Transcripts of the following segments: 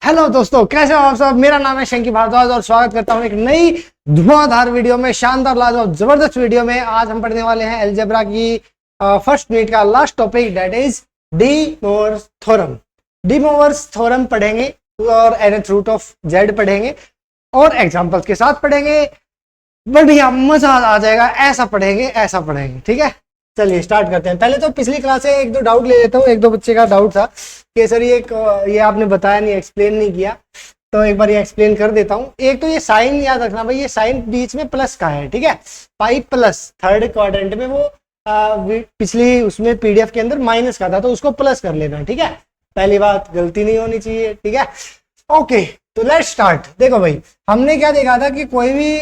Hello दोस्तों, कैसे हो आप सब। मेरा नाम है शंकी भारद्वाज और स्वागत करता हूं एक नई धुआंधार वीडियो में, शानदार लाजवाब जबरदस्त वीडियो में। आज हम पढ़ने वाले हैं अलजेब्रा की फर्स्ट यूनिट का last topic, that is D Moivre's theorem. De Moivre's theorem पढ़ेंगे और nth रूट ऑफ जेड पढ़ेंगे और एग्जांपल्स के साथ पढ़ेंगे। बढ़िया मजा आ जाएगा, ऐसा पढ़ेंगे ऐसा पढ़ेंगे। ठीक है, चलिए स्टार्ट करते हैं। पहले तो पिछली क्लास से एक दो डाउट ले लेता हूँ। एक दो बच्चे का डाउट था कि सर ये आपने बताया नहीं, एक्सप्लेन नहीं किया, तो एक बार ये एक्सप्लेन कर देता हूँ। एक तो ये साइन याद रखना भाई, ये साइन बीच में प्लस का है। ठीक है, पाई प्लस थर्ड क्वाड्रेंट में वो पिछली उसमें पीडीएफ के अंदर माइनस का था, तो उसको प्लस कर लेना। ठीक है, पहली बात गलती नहीं होनी चाहिए। ठीक है, ओके, तो लेट्स स्टार्ट। देखो भाई, हमने क्या देखा था कि कोई भी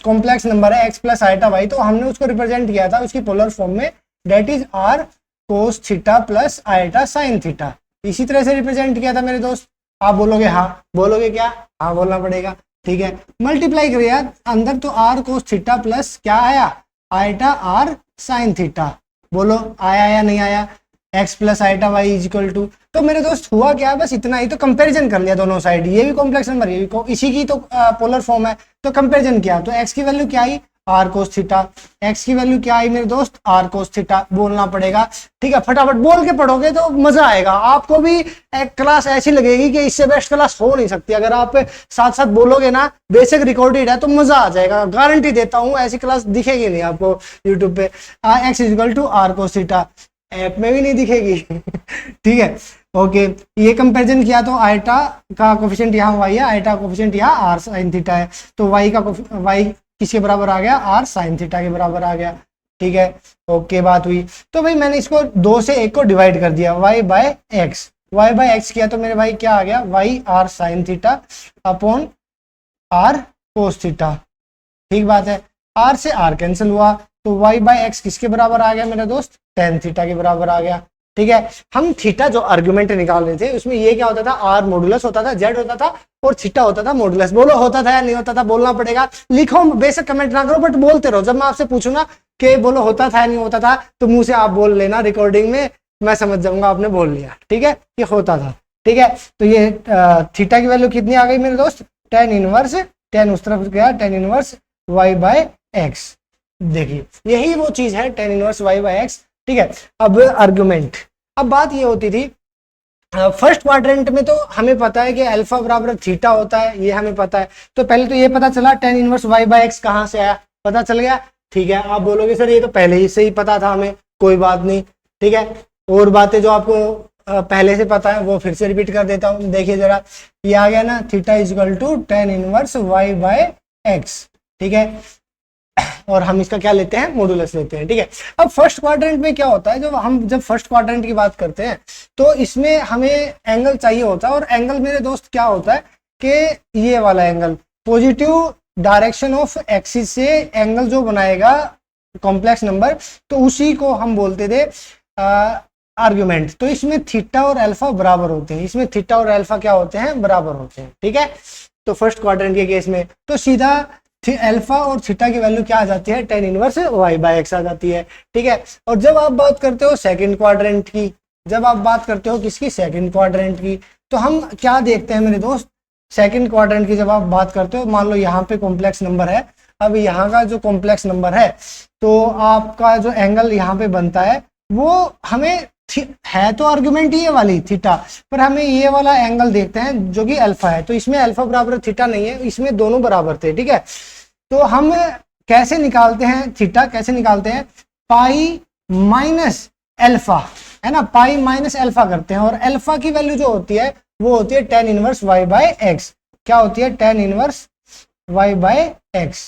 कॉम्प्लेक्स नंबर है x प्लस आइटा वाई, तो हमने उसको रिप्रेजेंट किया था उसकी पोलर फॉर्म में, that is r cos theta plus iota sine theta. इसी तरह से रिप्रेजेंट किया था मेरे दोस्त। आप बोलोगे हाँ, बोलोगे क्या? हाँ बोलना पड़ेगा। ठीक है, मल्टीप्लाई करिए अंदर, तो आर कोस थीटा प्लस क्या आया, आइटा आर साइन थीटा। बोलो आया या नहीं आया? x plus iota y is equal to, तो मेरे दोस्त हुआ क्या, बस इतना ही। तो कंपैरिजन कर लिया दोनों साइड, ये भी कॉम्प्लेक्स नंबर, ये भी इसी की तो पोलर फॉर्म है, तो कंपैरिजन किया। तो x की वैल्यू क्या आई, आर कोस थीटा। x की वैल्यू क्या आई मेरे दोस्त, आर कोस थीटा। बोलना पड़ेगा। ठीक है, फटाफट बोल के पढ़ोगे तो मजा आएगा, आपको भी एक क्लास ऐसी लगेगी कि इससे बेस्ट क्लास हो नहीं सकती। अगर आप साथ साथ बोलोगे ना, बेसिक रिकॉर्डेड है, तो मजा आ जाएगा, गारंटी देता हूँ। ऐसी क्लास दिखेगी नहीं आपको यूट्यूब पे। x is equal to r cos theta, app में भी नहीं दिखेगी। ठीक है, ओके, ये कंपैरिजन किया तो आइटा का कोफिशिएंट यहाँ y है, आइटा कोफिशिएंट यहाँ आर साइन थीटा है, तो y का y किसके बराबर आ गया, आर साइन थीटा के बराबर आ गया। ठीक है, ओके, बात हुई। तो भाई मैंने इसको 2 से 1 को डिवाइड कर दिया, y बाय x किया, तो मेरे भाई क्या आ गया, y r sine theta upon r cos theta. ठीक बात है, r से r कैंसिल हुआ, तो y बाय x किसके बराबर आ गया मेरे दोस्त, टेन थीटा के बराबर आ गया। ठीक है, हम थीटा जो आर्गुमेंट निकाल रहे थे उसमें ये क्या होता था, आर मॉडुलस होता था, जेड होता था और थीटा होता था मॉडुलस। बोलो होता था या नहीं होता था, बोलना पड़ेगा। लिखो, बेशक कमेंट ना करो, बट बोलते रहो। जब मैं आपसे पूछूं ना कि बोलो होता था या नहीं होता था, तो मुंह से आप बोल लेना, रिकॉर्डिंग में मैं समझ जाऊंगा आपने बोल लिया। ठीक है, ये होता था। ठीक है, तो ये थीटा की वैल्यू कितनी आ गई मेरे दोस्त, टेन इनवर्स, टेन उस तरफ गया, tan inverse Y by x. देखिए यही वो चीज है, tan inverse Y by x. ठीक है, अब आर्गुमेंट, अब बात ये होती थी फर्स्ट क्वाड्रेंट में, तो हमें पता है कि अल्फा बराबर थीटा होता है, ये हमें पता है। तो पहले तो ये पता चला tan inverse Y by x कहाँ से आया, पता चल गया। ठीक है, आप बोलोगे सर ये तो पहले ही से ही पता था हमें, कोई बात नहीं। ठीक है, और बातें जो आपको पहले से पता है वो फिर से रिपीट कर देता हूँ। देखिए जरा, ये आ गया ना, theta is equal to tan inverse Y by x. ठीक है, और हम इसका क्या लेते हैं, मॉडुलस लेते हैं। ठीक है, अब फर्स्ट क्वाड्रेंट में क्या होता है, जब फर्स्ट क्वाड्रेंट की बात करते हैं तो इसमें हमें एंगल चाहिए होता है, और एंगल मेरे दोस्त क्या होता है कि ये वाला angle, positive direction of axis से एंगल जो बनाएगा कॉम्प्लेक्स नंबर, तो उसी को हम बोलते थे आर्गुमेंट। तो इसमें थीटा और अल्फा बराबर होते हैं, इसमें थीटा और अल्फा क्या होते हैं, बराबर होते हैं। ठीक है, तो फर्स्ट क्वाड्रेंट के केस में तो सीधा अल्फा और थीटा की वैल्यू क्या आ जाती है, tan inverse Y by X आ जाती है। ठीक है, और जब आप बात करते हो सेकंड क्वाड्रेंट की, जब आप बात करते हो किसकी, सेकंड क्वाड्रेंट की, तो हम क्या देखते हैं मेरे दोस्त, सेकंड क्वाड्रेंट की जब आप बात करते हो, मान लो यहाँ पे कॉम्प्लेक्स नंबर है, अब यहाँ का जो कॉम्प्लेक्स नंबर है, तो आपका जो एंगल यहाँ पे बनता है वो हमें है तो आर्गुमेंट ये वाली थीटा, पर हमें ये वाला एंगल देखते हैं जो कि अल्फा है, तो इसमें अल्फा बराबर थीटा नहीं है, इसमें दोनों बराबर थे। ठीक है, तो हम कैसे निकालते हैं थीटा, कैसे निकालते हैं, पाई माइनस अल्फा, है ना, पाई माइनस अल्फा करते हैं, और अल्फा की वैल्यू जो होती है वो होती है tan inverse Y by x. क्या होती है, tan inverse Y by x.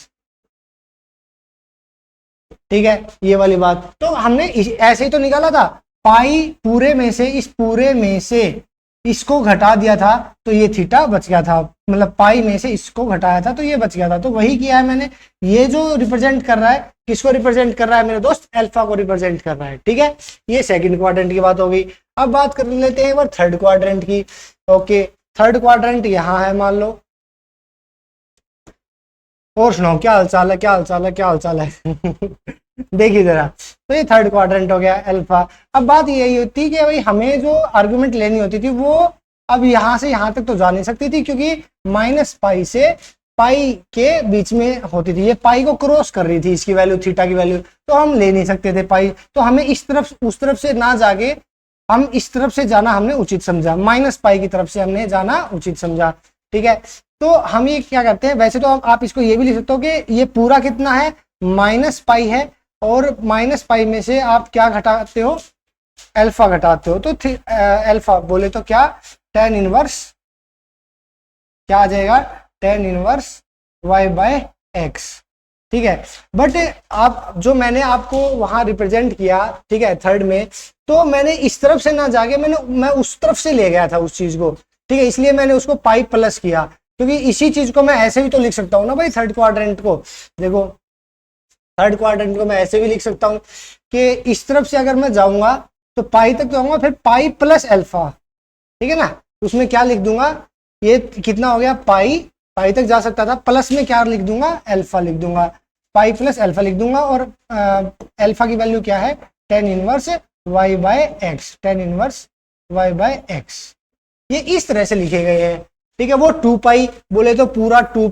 ठीक है, ये वाली बात तो हमने ऐसे ही तो निकाला था, पाई पूरे में से, इस पूरे में से इसको घटा दिया था तो ये थीटा बच गया था, मतलब पाई में से इसको घटाया था तो ये बच गया था, तो वही किया है मैंने। ये जो रिप्रेजेंट कर रहा है, किसको रिप्रेजेंट कर रहा है मेरे दोस्त, अल्फा को रिप्रेजेंट कर रहा है। ठीक है, ये सेकंड क्वाड्रेंट की बात हो गई। अब बात कर लेते हैं एक बार थर्ड क्वाड्रेंट की। ओके, थर्ड क्वाड्रेंट यहाँ है मान लो, और सुनाओ क्या हालचाल है, क्या हालचाल है, क्या हालचाल है। देखिए जरा, तो ये थर्ड क्वाड्रेंट हो गया अल्फा। अब बात यही होती है कि भाई हमें जो आर्गुमेंट लेनी होती थी वो अब यहाँ से यहाँ तक तो जा नहीं सकती थी क्योंकि माइनस पाई से पाई के बीच में होती थी, ये पाई को क्रॉस कर रही थी, इसकी वैल्यू थीटा की वैल्यू, तो हम ले नहीं सकते थे पाई। तो हमें इस तरफ उस तरफ से ना जाके हम इस तरफ से जाना हमने उचित समझा, माइनस पाई की तरफ से हमने जाना उचित समझा। ठीक है, तो हम ये क्या करते हैं, वैसे तो आप इसको ये भी लिख सकते हो कि ये पूरा कितना है, माइनस पाई है, और माइनस पाई में से आप क्या घटाते हो, अल्फा घटाते हो, तो अल्फा बोले तो क्या, tan इनवर्स, क्या आ जाएगा, tan inverse y by x. ठीक है, बट आप जो मैंने आपको वहां रिप्रेजेंट किया, ठीक है, थर्ड में, तो मैंने इस तरफ से ना जाके मैं उस तरफ से ले गया था उस चीज को। ठीक है, इसलिए मैंने उसको पाई प्लस किया, क्योंकि इसी चीज को मैं ऐसे भी तो लिख सकता हूँ ना भाई, थर्ड क्वाड्रेंट को देखो, थर्ड क्वाड्रेंट को मैं ऐसे भी लिख सकता हूँ कि इस तरफ से अगर मैं जाऊंगा तो पाई तक जाऊंगा, फिर पाई प्लस अल्फा, ठीक है ना, उसमें क्या लिख दूंगा, ये कितना हो गया, पाई तक जा सकता था, प्लस में क्या लिख दूंगा, अल्फा लिख दूंगा, पाई प्लस अल्फा लिख दूंगा, और अल्फा की वैल्यू क्या है, tan inverse y by x, tan inverse y by x, ये इस तरह से लिखे गए हैं। ठीक है, वो 2 पाई बोले तो पूरा 2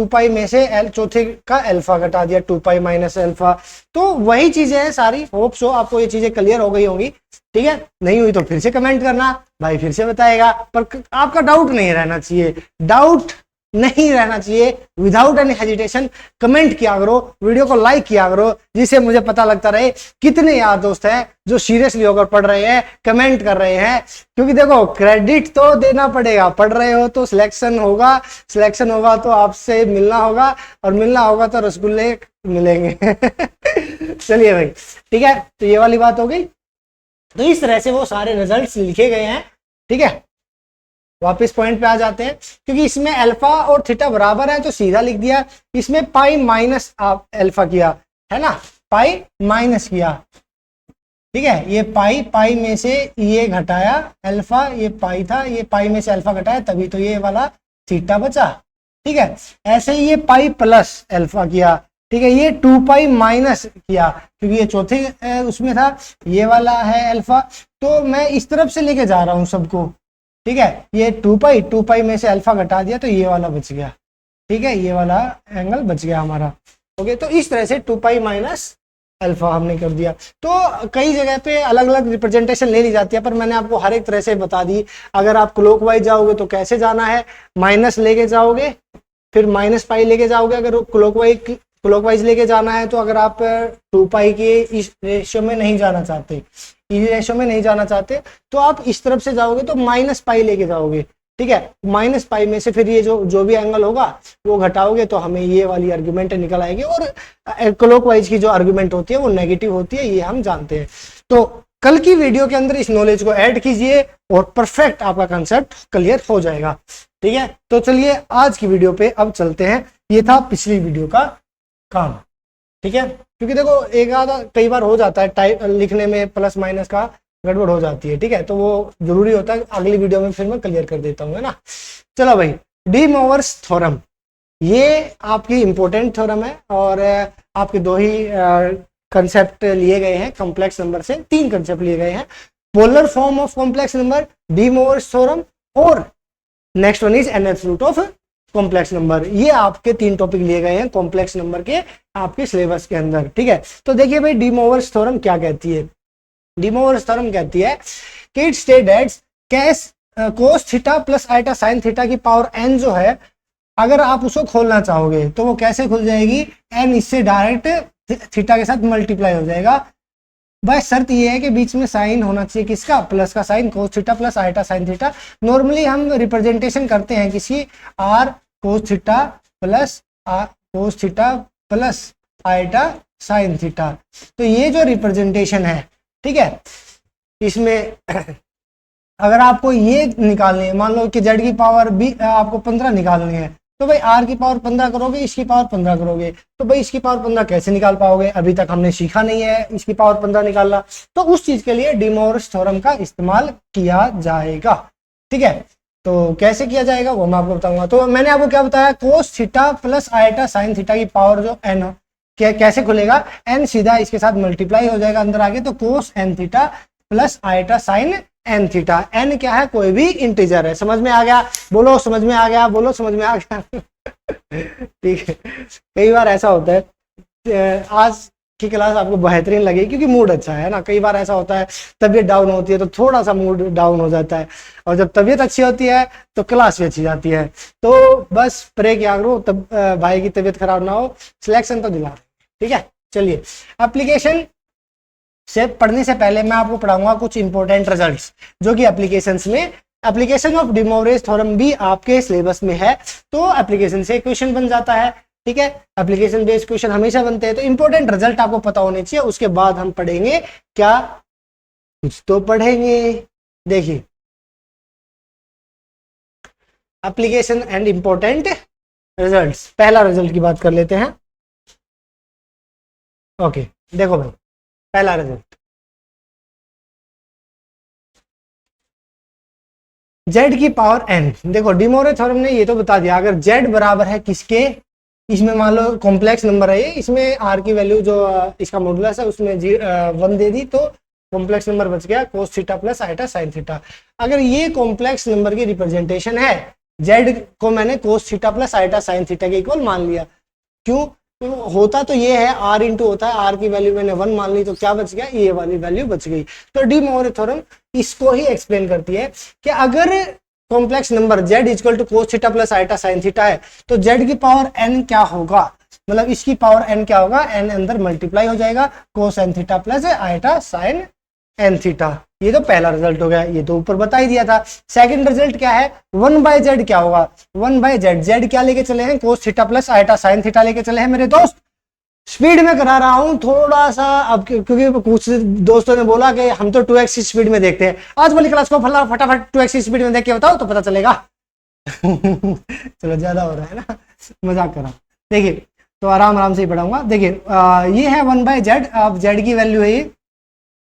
पाई में से चौथे का अल्फा घटा दिया, 2 पाई माइनस अल्फा। तो वही चीजें हैं सारी, होप सो आपको ये चीजें क्लियर हो गई होंगी। ठीक है, नहीं हुई तो फिर से कमेंट करना, भाई फिर से बताएगा, पर आपका डाउट नहीं रहना चाहिए, डाउट नहीं रहना चाहिए, विदाउट एनी हेजिटेशन कमेंट किया करो, वीडियो को लाइक किया करो, जिससे मुझे पता लगता रहे कितने यार दोस्त हैं जो सीरियसली होकर पढ़ रहे हैं, कमेंट कर रहे हैं। क्योंकि देखो क्रेडिट तो देना पड़ेगा, पढ़ रहे हो तो सिलेक्शन होगा तो आपसे मिलना होगा, और मिलना होगा तो रसगुल्ले मिलेंगे। चलिए भाई, ठीक है, तो ये वाली बात हो गई। तो इस तरह से वो सारे रिजल्ट्स लिखे गए हैं। ठीक है, वापस पॉइंट पे आ जाते हैं, क्योंकि इसमें अल्फा और थीटा बराबर है तो सीधा लिख दिया, इसमें पाई माइनस अल्फा किया है ना, पाई माइनस किया। ठीक है, ये पाई में से ये घटाया अल्फा, ये पाई था, ये पाई में से अल्फा घटाया, तभी तो ये वाला थीटा बचा। ठीक है, ऐसे ही ये पाई प्लस अल्फा किया। ठीक है, ये 2 पाई माइनस किया, क्योंकि ये चौथे उसमें था, ये वाला है अल्फा, तो मैं इस तरफ से लेके जा रहा हूं सबको। ठीक है, ये 2 पाई में से अल्फा घटा दिया तो ये वाला बच गया। ठीक है, ये वाला एंगल बच गया हमारा। ओके, तो इस तरह से 2 पाई माइनस अल्फा हमने कर दिया। तो कई जगह पे अलग अलग रिप्रेजेंटेशन ले ली जाती है, पर मैंने आपको हर एक तरह से बता दी। अगर आप क्लॉकवाइज जाओगे तो कैसे जाना है, माइनस लेके जाओगे, फिर माइनस पाई लेके जाओगे। अगर क्लॉकवाइज लेके जाना है तो अगर आप 2 पाई के इस रेशियो में नहीं जाना चाहते, इस रेशियो में नहीं जाना चाहते, तो आप इस तरफ से जाओगे तो माइनस पाई लेके जाओगे। ठीक है, माइनस पाई में से फिर ये जो भी एंगल होगा वो घटाओगे तो हमें ये वाली आर्गुमेंट निकल आएगी। और क्लॉकवाइज की जो आर्गुमेंट होती है वो नेगेटिव होती है, ये हम जानते हैं। तो कल की वीडियो के अंदर इस नॉलेज को ऐड कीजिए और परफेक्ट आपका कंसेप्ट क्लियर हो जाएगा। ठीक है, तो चलिए आज की वीडियो पे अब चलते हैं। ये था पिछली वीडियो का काम। ठीक है, क्योंकि देखो एक आधा कई बार हो जाता है, टाइप लिखने में प्लस माइनस का गड़बड़ हो जाती है। ठीक है, तो वो जरूरी होता है, अगली वीडियो में फिर मैं क्लियर कर देता हूँ, है ना। चलो भाई, डी मोवर्स थ्योरम, ये आपकी इंपॉर्टेंट थ्योरम है, और आपके दो ही कंसेप्ट लिए गए हैं कॉम्प्लेक्स नंबर से, 3 कंसेप्ट लिए गए हैं, polar form of complex number, De Moivre's theorem, और next one is nth root of complex number. ये आपके 3 टॉपिक लिए गए हैं कॉम्प्लेक्स नंबर के आपके सिलेबस के अंदर। ठीक है, तो देखिए भाई, डी मोवर्स थ्योरम क्या कहती है। डी मोवर्स थ्योरम कहती है कि it state that cos theta plus iota sine theta की पावर n जो है, अगर आप उसको खोलना चाहोगे तो वो कैसे खुल जाएगी, n इससे डायरेक्ट थीटा के साथ मल्टीप्लाई हो जाएगा। बस शर्त ये है कि बीच में साइन होना चाहिए, किसका, प्लस का sine, cos theta plus iota sine theta. Normally हम रिप्रेजेंटेशन करते हैं किसी r cos theta plus iota sine theta. तो ये जो रिप्रेजेंटेशन है, ठीक है, इसमें अगर आपको ये निकालनी है, मान लो कि z की पावर आपको 15 निकालनी है, तो भाई r की पावर 15 करोगे, इसकी पावर 15 करोगे, तो भाई इसकी पावर 15 कैसे निकाल पाओगे, अभी तक हमने सीखा नहीं है इसकी पावर 15 निकालना। तो उस चीज के लिए डी मोवर्स थ्योरम का इस्तेमाल किया जाएगा। ठीक है, तो कैसे किया जाएगा वो मैं आपको बताऊंगा। तो मैंने आपको क्या बताया, cos theta plus iota sine theta की पावर जो n कैसे खुलेगा, n सीधा इसके साथ मल्टीप्लाई हो जाएगा अंदर आगे, तो cos n theta plus iota sine n theta. N क्या है? कोई भी इंटीजर है। समझ में आ गया? बोलो समझ में आ गया, बोलो समझ में आ गया। ठीक है, कई बार ऐसा होता है, आज की क्लास आपको बेहतरीन लगी क्योंकि मूड अच्छा है ना। कई बार ऐसा होता है तबीयत डाउन होती है तो थोड़ा सा मूड डाउन हो जाता है, और जब तबीयत अच्छी होती है तो क्लास भी अच्छी जाती है। तो बस प्रे किया करो तब भाई की तबीयत खराब ना हो, सिलेक्शन तो दिला। ठीक है, चलिए एप्लीकेशन से पढ़ने से पहले मैं आपको पढ़ाऊंगा कुछ इंपॉर्टेंट रिजल्ट्स जो कि एप्लीकेशंस में, एप्लीकेशन ऑफ डी मोवरेज थ्योरम भी आपके सिलेबस में है, तो एप्लीकेशन से क्वेश्चन बन जाता है। ठीक है, एप्लीकेशन बेस्ड क्वेश्चन हमेशा बनते हैं, तो इंपॉर्टेंट रिजल्ट आपको पता होने चाहिए। उसके बाद हम पढ़ेंगे क्या, कुछ तो पढ़ेंगे। देखिए एप्लीकेशन एंड इंपॉर्टेंट रिजल्ट्स, पहला रिजल्ट की बात कर लेते हैं। ओके, देखो भाई पहला रिजल्ट, z की पावर n। देखो डी मोवरेज थ्योरम ने ये तो बता दिया, अगर z बराबर है किसके, इसमें मान लो कॉम्प्लेक्स नंबर है ये, इसमें r की वैल्यू जो इसका मॉडुलस है उसमें 1 दे दी, तो कॉम्प्लेक्स नंबर बच गया cos theta plus iota sine theta. अगर ये कॉम्प्लेक्स नंबर की रिप्रेजेंटेशन है, z को मैंने cos theta plus iota sine theta के इक्वल मान लिया। क्यों? तो होता तो ये है r इंटू होता है, r की वैल्यू मैंने 1 मान ली, तो क्या बच गया? ये वाली वैल्यू बच गई। तो डी मोवरेज थ्योरम इसको ही एक्सप्लेन करती है कि अगर complex number z equal to cos theta plus iota sine theta है, तो z की पावर n क्या होगा, मतलब इसकी पावर n क्या होगा, n अंदर मल्टीप्लाई हो जाएगा cos n theta plus iota sine n theta. ये तो पहला रिजल्ट हो गया, ये तो ऊपर बता ही दिया था। सेकंड रिजल्ट क्या है, 1/z क्या होगा, 1/z, z क्या लेके चले हैं, cos theta plus iota sine theta लेके चले हैं मेरे दोस्त। स्पीड में करा रहा हूं थोड़ा सा अब, क्योंकि कुछ दोस्तों ने बोला कि हम तो 2x स्पीड में देखते हैं, आज वाली क्लास को फटाफट 2x स्पीड में देख के बताओ तो पता चलेगा। चलो ज्यादा हो रहा है ना, मजाक कर रहा हूं। देखिए तो आराम आराम से ही पढ़ाऊंगा। देखिए ये है 1/z, अब z की वैल्यू है ये,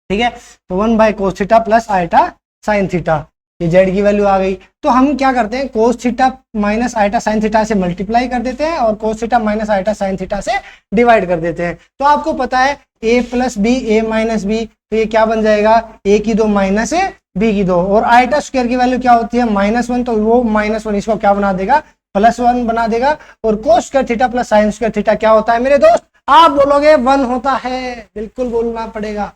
ठीक है, तो 1/cos theta plus iota sine theta, ये z की वैल्यू आ गई। तो हम क्या करते हैं, cos theta minus iota sine theta से मल्टीप्लाई कर देते हैं और cos theta minus iota sine theta से डिवाइड कर देते हैं। तो आपको पता है a plus b, a minus b, तो ये क्या बन जाएगा, a की 2 माइनस b की 2, और आइटा स्क्वायर की वैल्यू क्या होती है, -1, तो वो -1 इसको क्या बना देगा, +1 बना देगा। और cos square theta plus sign square theta क्या होता है मेरे दोस्त, आप बोलोगे 1 होता है, बिल्कुल बोलना पड़ेगा।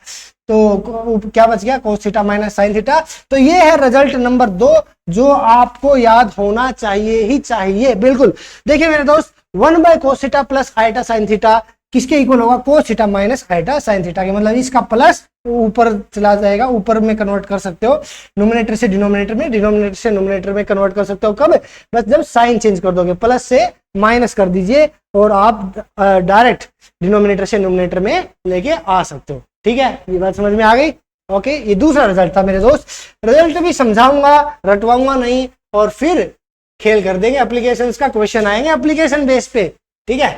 तो क्या बच गया, cos theta minus sine theta. तो ये है रिजल्ट नंबर 2 जो आपको याद होना चाहिए ही चाहिए, बिल्कुल। देखिए मेरे दोस्त 1/cos theta plus iota sine theta किसके इक्वल होगा, cos theta minus iota sine theta के, मतलब इसका प्लस ऊपर चला जाएगा, ऊपर में कन्वर्ट कर सकते हो, नोमिनेटर से डिनोमिनेटर में, डिनोमिनेटर से नोमिनेटर में कन्वर्ट कर सकते हो। कब, बस जब साइन चेंज कर दोगे, प्लस से माइनस कर दीजिए और आप डायरेक्ट डिनोमिनेटर से नोमिनेटर में लेके आ सकते हो। ठीक है, ये बात समझ में आ गई। ओके, ये दूसरा रिजल्ट था मेरे दोस्त। रिजल्ट भी समझाऊंगा, रटवाऊंगा नहीं, और फिर खेल कर देंगे, एप्लीकेशंस का क्वेश्चन आएंगे एप्लीकेशन बेस पे। ठीक है,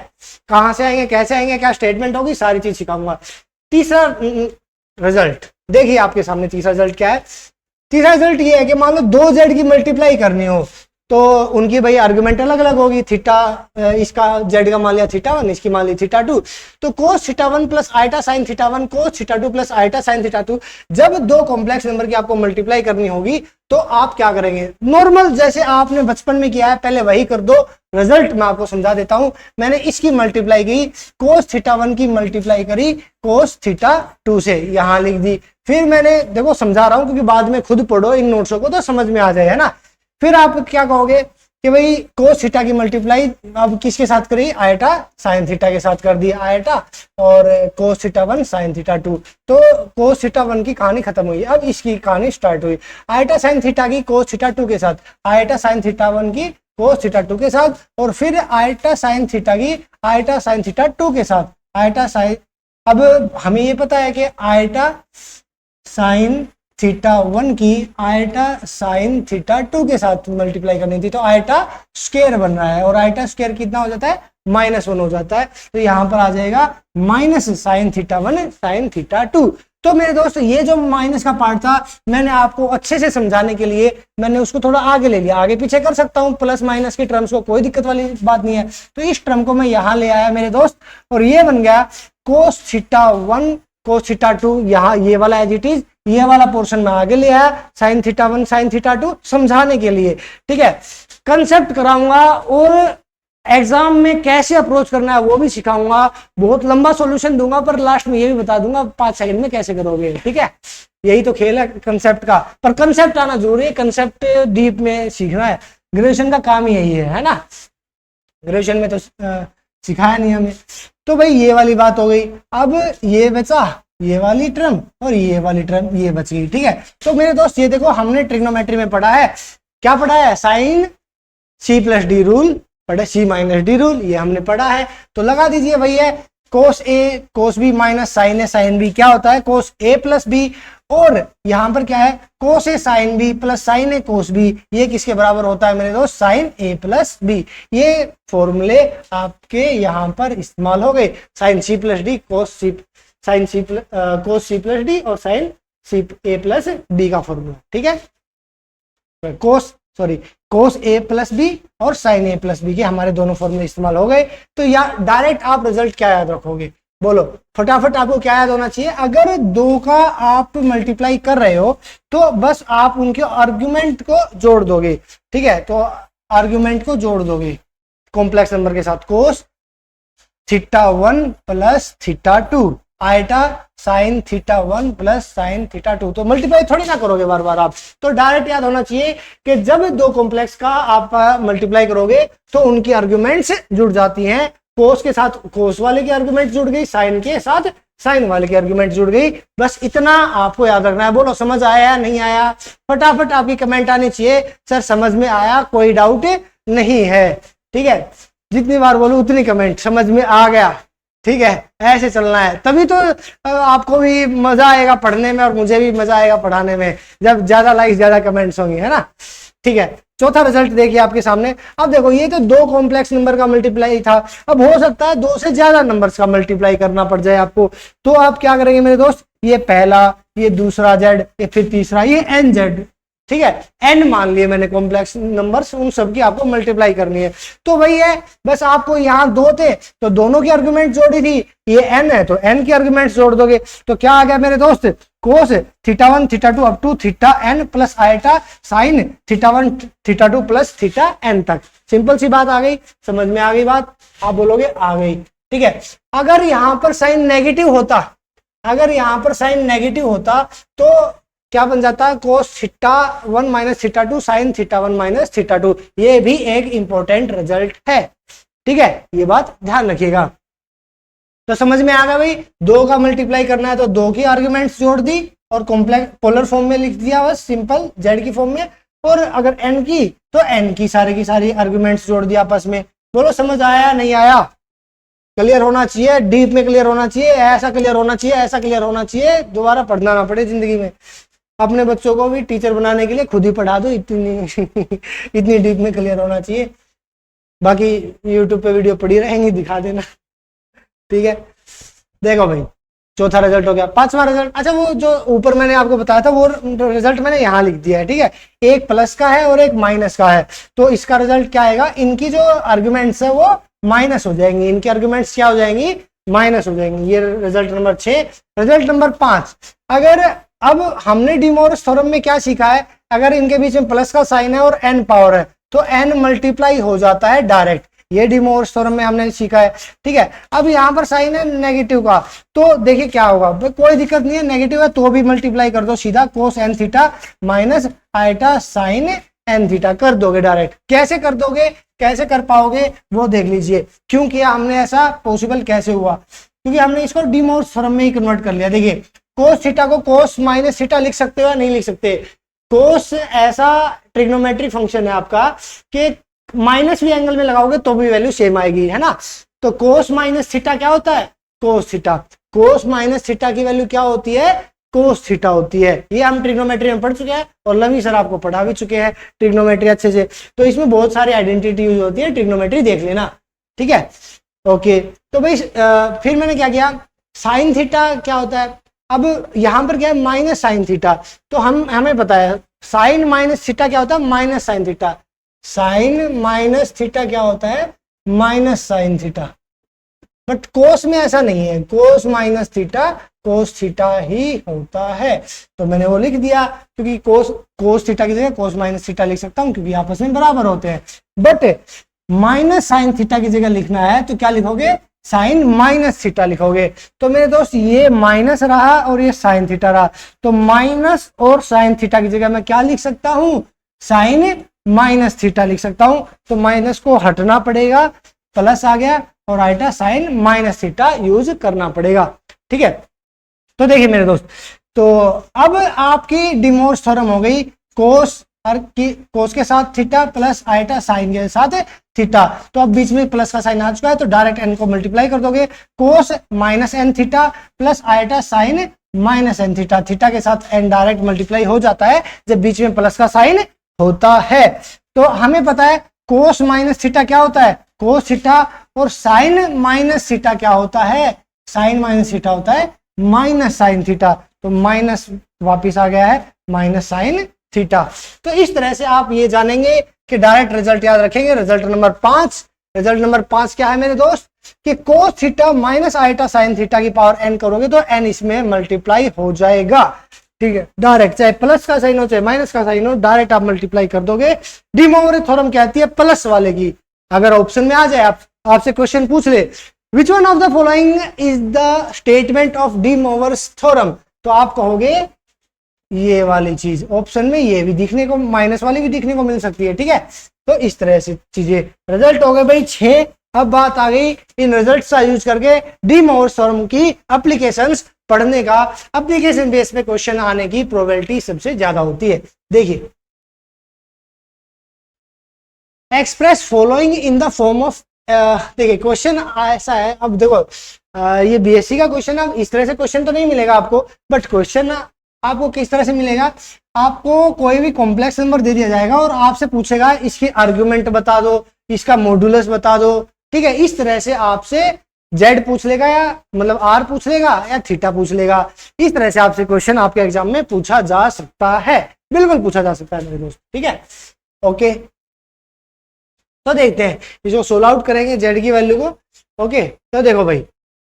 कहां से आएंगे, कैसे आएंगे, क्या स्टेटमेंट होगी, सारी चीज सिखाऊंगा। तीसरा रिजल्ट देखिए आपके सामने, तीसरा रिजल्ट क्या है, तीसरा रिजल्ट ये है कि मान लो 2z की मल्टीप्लाई करनी हो तो उनकी भाई आर्गुमेंट अलग अलग होगी। थीटा, इसका z का मान लिया θ1, इसकी मान ली θ2, तो cos θ1 plus iota sine θ1 cos θ2 plus iota sine θ2। जब दो कॉम्प्लेक्स नंबर की आपको मल्टीप्लाई करनी होगी तो आप क्या करेंगे, नॉर्मल जैसे आपने बचपन में किया है पहले वही कर दो। रिजल्ट मैं आपको समझा देता हूं। मैंने इसकी मल्टीप्लाई की, cos θ1 की मल्टीप्लाई करी cos θ2 से, यहां लिख दी। फिर मैंने, देखो समझा रहा हूं क्योंकि बाद में खुद पढ़ो इन नोट्सों को तो समझ में आ जाए, है ना। फिर आप क्या कहोगे कि भाई cos थीटा की मल्टीप्लाई अब किसके साथ करी, आइटा साइन थीटा के साथ कर दी, आइटा और cos θ1 साइन θ2। तो cos θ1 की कहानी खत्म हुई, अब इसकी कहानी स्टार्ट हुई, आइटा साइन थीटा की cos θ2 के साथ, आइटा साइन θ1 की cos θ2 के साथ, और फिर आइटा साइन थीटा की आइटा साइन θ2 के साथ, आइटा साइन। अब हमें ये पता है कि आइटा साइन θ1 की आइटा साइन θ2 के साथ मल्टीप्लाई करनी थी, तो आइटा स्क्वायर बन रहा है, और आइटा स्क्वायर कितना हो जाता है, -1 हो जाता है। तो यहां पर आ जाएगा माइनस साइन θ1 साइन θ2। तो मेरे दोस्त ये जो माइनस का पार्ट था, मैंने आपको अच्छे से समझाने के लिए मैंने उसको थोड़ा आगे ले लिया, आगे पीछे कर सकता हूं प्लस माइनस की टर्म्स को, कोई दिक्कत वाली बात नहीं है। तो इस टर्म को मैं यहां ले आया मेरे दोस्त, और ये बन गया cos θ1 cos θ2, यहाँ ये वाला एज इट इज, ये वाला पोर्शन में आगे ले आया, साइन थीटा 1 साइन थीटा 2 समझाने के लिए। ठीक है, कंसेप्ट कराऊंगा और एग्जाम में कैसे अप्रोच करना है वो भी सिखाऊंगा। बहुत लंबा सॉल्यूशन दूंगा पर लास्ट में ये भी बता दूंगा 5 सेकंड में कैसे करोगे। ठीक है, यही तो खेल है कंसेप्ट का, पर कंसेप्ट आना जरूरी है, कंसेप्ट डीप में सीखना है। ग्रेजुएशन का काम ही यही है ना। ग्रेजुएशन में तो सिखाया नहीं हमें। तो भाई ये वाली बात हो गई। अब ये बचा, ये वाली टर्म और ये वाली टर्म ये बच गई। ठीक है, तो मेरे दोस्त ये देखो हमने ट्रिग्नोमेट्री में पढ़ा है, क्या पढ़ा है, sine C plus D rule पढ़े, सी माइनस डी रूल ये हमने पढ़ा है। तो लगा दीजिए भैया कोस ए कोस बी माइनस साइन ए साइन बी क्या होता है, कोस ए प्लस बी। और यहां पर क्या है, कोस ए साइन बी प्लस साइन ए कोस बी, ये किसके बराबर होता है मेरे दोस्त, साइन ए प्लस बी। ये फॉर्मूले आपके यहां पर इस्तेमाल हो गए, sign C plus d cos सी, साइन सी कोस सी प्लस डी और साइन सी ए प्लस डी का फॉर्मूला। ठीक है, कोस ए प्लस बी और साइन ए प्लस बी के हमारे दोनों फॉर्मूले इस्तेमाल हो गए। तो या डायरेक्ट आप रिजल्ट क्या याद रखोगे, बोलो फटाफट, आपको क्या याद होना चाहिए। अगर दो का आप मल्टीप्लाई कर रहे हो तो बस आप उनके आर्ग्यूमेंट को जोड़ दोगे। ठीक है, तो आर्ग्यूमेंट को जोड़ दोगे कॉम्प्लेक्स नंबर के साथ, cos theta 1 plus theta 2 iota sine theta 1 plus sine theta 2। तो मल्टीप्लाई थोड़ी ना करोगे बार बार आप, तो डायरेक्ट याद होना चाहिए कि जब दो कॉम्प्लेक्स का आप मल्टीप्लाई करोगे तो उनकी आर्ग्यूमेंट्स जुड़ जाती हैं। कोस के साथ कोस वाले की आर्ग्यूमेंट जुड़ गई, साइन के साथ साइन वाले की आर्ग्यूमेंट जुड़ गई। बस इतना आपको याद रखना है। बोलो समझ आया नहीं आया, फटाफट आपकी कमेंट आनी चाहिए, सर समझ में आया, कोई डाउट नहीं है। ठीक है, जितनी बार बोलूं उतनी कमेंट, समझ में आ गया। ठीक है, ऐसे चलना है, तभी तो आपको भी मजा आएगा पढ़ने में और मुझे भी मजा आएगा पढ़ाने में, जब ज्यादा लाइक ज्यादा कमेंट्स होंगे, है ना। ठीक है, चौथा रिजल्ट देखिए आपके सामने। अब देखो ये तो दो कॉम्प्लेक्स नंबर का मल्टीप्लाई था, अब हो सकता है दो से ज्यादा नंबर्स का मल्टीप्लाई करना पड़ जाए आपको। तो आप क्या करेंगे मेरे दोस्त, ये पहला, ये दूसरा जेड, ये फिर तीसरा, ये एन जेड। ठीक है, एन मान लिए मैंने कॉम्प्लेक्स नंबर्स, उन सब की आपको मल्टीप्लाई करनी है। तो वही है, बस आपको यहाँ दो थे तो दोनों की आर्गुमेंट जोड़ी थी, ये एन है तो एन की आर्गुमेंट जोड़ दोगे। तो क्या आ गया मेरे दोस्त, cos theta 1 theta 2 up to theta n plus iota sine theta 1 theta 2 plus theta n तक। सिंपल सी बात आ गई, समझ में आ गई बात, आप बोलोगे आ गई। ठीक है, अगर यहाँ पर साइन नेगेटिव होता, अगर यहाँ पर साइन नेगेटिव होता तो क्या बन जाता है, cos theta 1 minus theta 2 sine theta 1 minus theta 2। ये भी एक इंपॉर्टेंट रिजल्ट है। ठीक है, ये बात ध्यान रखिएगा। तो समझ में आ गया भाई, दो का मल्टीप्लाई करना है तो दो की आर्ग्यूमेंट्स जोड़ दी और कॉम्प्लेक्स पोलर फॉर्म में लिख दिया, बस सिंपल जेड की फॉर्म में। और अगर एन की तो एन की सारी आर्ग्यूमेंट्स जोड़ दिया आपस में। बोलो समझ आया नहीं आया, क्लियर होना चाहिए, डीप में क्लियर होना चाहिए, ऐसा क्लियर होना चाहिए, ऐसा क्लियर होना चाहिए, दोबारा पढ़ना ना पड़े जिंदगी में। अपने बच्चों को भी टीचर बनाने के लिए खुद ही पढ़ा दो, इतनी डीप में क्लियर होना चाहिए। बाकी यूट्यूब पे वीडियो पड़ी रहेंगी, दिखा देना। ठीक है, देखो भाई चौथा रिजल्ट हो गया। पांचवा रिजल्ट, अच्छा वो जो ऊपर मैंने आपको बताया था वो रिजल्ट मैंने यहाँ लिख दिया है। ठीक है, एक प्लस का है और एक माइनस का है, तो इसका रिजल्ट क्या आएगा, इनकी जो आर्ग्यूमेंट्स है वो माइनस हो जाएंगी, इनकी आर्ग्यूमेंट्स क्या हो जाएंगी, माइनस हो जाएंगी। ये रिजल्ट नंबर 6। रिजल्ट नंबर 5, अगर अब हमने डी मोरिस थ्योरम में क्या सीखा है, अगर इनके बीच में प्लस का साइन है और एन पावर है तो एन मल्टीप्लाई हो जाता है डायरेक्ट, ये डी मोरिस थ्योरम में हमने सीखा है। ठीक है, अब यहाँ पर साइन है नेगेटिव का, तो देखिए क्या होगा, कोई दिक्कत नहीं है, नेगेटिव है तो भी मल्टीप्लाई कर दो सीधा, cos n theta minus iota sine n theta कर दोगे डायरेक्ट। कैसे कर दोगे, कैसे कर पाओगे वो देख लीजिए। क्यों किया हमने ऐसा, पॉसिबल कैसे हुआ, क्योंकि हमने इसको डी मोरिस थ्योरम में ही कन्वर्ट कर लिया। देखिए कोस थीटा को कोस माइनस थीटा लिख सकते हो या नहीं लिख सकते। कोस ऐसा ट्रिग्नोमेट्रिक फंक्शन है आपका कि माइनस भी एंगल में लगाओगे तो भी वैल्यू सेम आएगी, है ना। तो कोस माइनस थीटा क्या होता है, कोस थीटा। कोस माइनस थीटा की वैल्यू क्या होती है, कोस थीटा होती है। ये हम ट्रिग्नोमेट्री में पढ़ चुके हैं और लवी सर आपको पढ़ा भी चुके हैं ट्रिग्नोमेट्री अच्छे से। तो इसमें बहुत सारी आइडेंटिटी यूज होती है, ट्रिग्नोमेट्री देख लेना। ठीक है, ओके। तो भाई फिर मैंने क्या किया, साइन थीटा क्या होता है, अब यहां पर क्या है माइनस साइन थीटा, तो हमें पता है साइन माइनस थीटा क्या होता है, minus sine theta. Sine minus theta क्या होता है, minus sine theta. But cos में ऐसा नहीं है, cos minus theta cos theta ही होता है। तो मैंने वो लिख दिया, क्योंकि कोस थीटा की जगह कोस माइनस थीटा लिख सकता हूं, क्योंकि आपस में बराबर होते हैं। बट माइनस साइन थीटा की जगह लिखना है तो क्या लिखोगे, साइन माइनस थीटा लिखोगे। तो मेरे दोस्त ये माइनस रहा और ये साइन थीटा रहा, तो माइनस और साइन थीटा की जगह मैं क्या लिख सकता हूं, साइन माइनस थीटा लिख सकता हूं। तो माइनस को हटना पड़ेगा, प्लस आ गया, और iota sine minus theta use करना पड़ेगा। ठीक है, तो देखिए मेरे दोस्त, तो अब आपकी डिमोर्स थ्योरम हो गई, कोस के साथ थीटा प्लस आइटा साइन के साथ थीटा। तो अब बीच में प्लस का साइन आ चुका है, तो डायरेक्ट एन को मल्टीप्लाई कर दोगे, cos minus n theta plus iota sine minus n theta. Theta के साथ एन डायरेक्ट मल्टीप्लाई हो जाता है जब बीच में प्लस का साइन होता है। तो हमें पता है कोस माइनस थीटा क्या होता है, कोस थीटा, और साइन माइनस थीटा क्या होता है, साइन माइनस थीटा होता है माइनस साइन थीटा। तो माइनस वापिस आ गया है माइनस साइन थीटा। तो इस तरह से आप ये जानेंगे कि डायरेक्ट रिजल्ट याद रखेंगे। रिजल्ट नंबर 5, रिजल्ट नंबर 5 क्या है मेरे दोस्त, कि cos theta minus iota sine theta की पावर n करोगे तो n इसमें मल्टीप्लाई हो जाएगा। ठीक है, डायरेक्ट, चाहे प्लस का साइन हो चाहे माइनस का साइन हो, डायरेक्ट आप मल्टीप्लाई कर दोगे। डी मोवर थ्योरम कहती है प्लस वाले की। अगर ऑप्शन में आ जाए, आपसे क्वेश्चन पूछ ले विच one of the following is the statement of D Moivre's theorem, तो आप कहोगे ये वाली चीज। ऑप्शन में ये भी दिखने को, माइनस वाली भी दिखने को मिल सकती है। ठीक है, तो इस तरह से चीजें। रिजल्ट हो गए भाई 6। अब बात आ गई इन रिजल्ट का यूज करके डी मोवर्स थ्योरम की एप्लीकेशंस पढ़ने का। एप्लीकेशन बेस पे क्वेश्चन आने की प्रोबेबिलिटी सबसे ज्यादा होती है। देखिए, express following in the form of, देखिए क्वेश्चन ऐसा है। अब देखो ये बीएससी का क्वेश्चन, अब इस तरह से क्वेश्चन तो नहीं मिलेगा आपको, बट क्वेश्चन आपको किस तरह से मिलेगा, आपको कोई भी कॉम्प्लेक्स नंबर दे दिया जाएगा और आपसे पूछेगा इसके आर्गुमेंट बता दो, इसका मॉडुलस बता दो। ठीक है, इस तरह से आपसे जेड पूछ लेगा, या मतलब आर पूछ लेगा, या थीटा पूछ लेगा। इस तरह से आपसे क्वेश्चन आपके एग्जाम में पूछा जा सकता है, बिल्कुल पूछा जा सकता है मेरे दोस्त। ठीक है, ओके, तो देखते हैं ये जो सोल्व आउट करेंगे जेड की वैल्यू को। ओके, तो देखो भाई,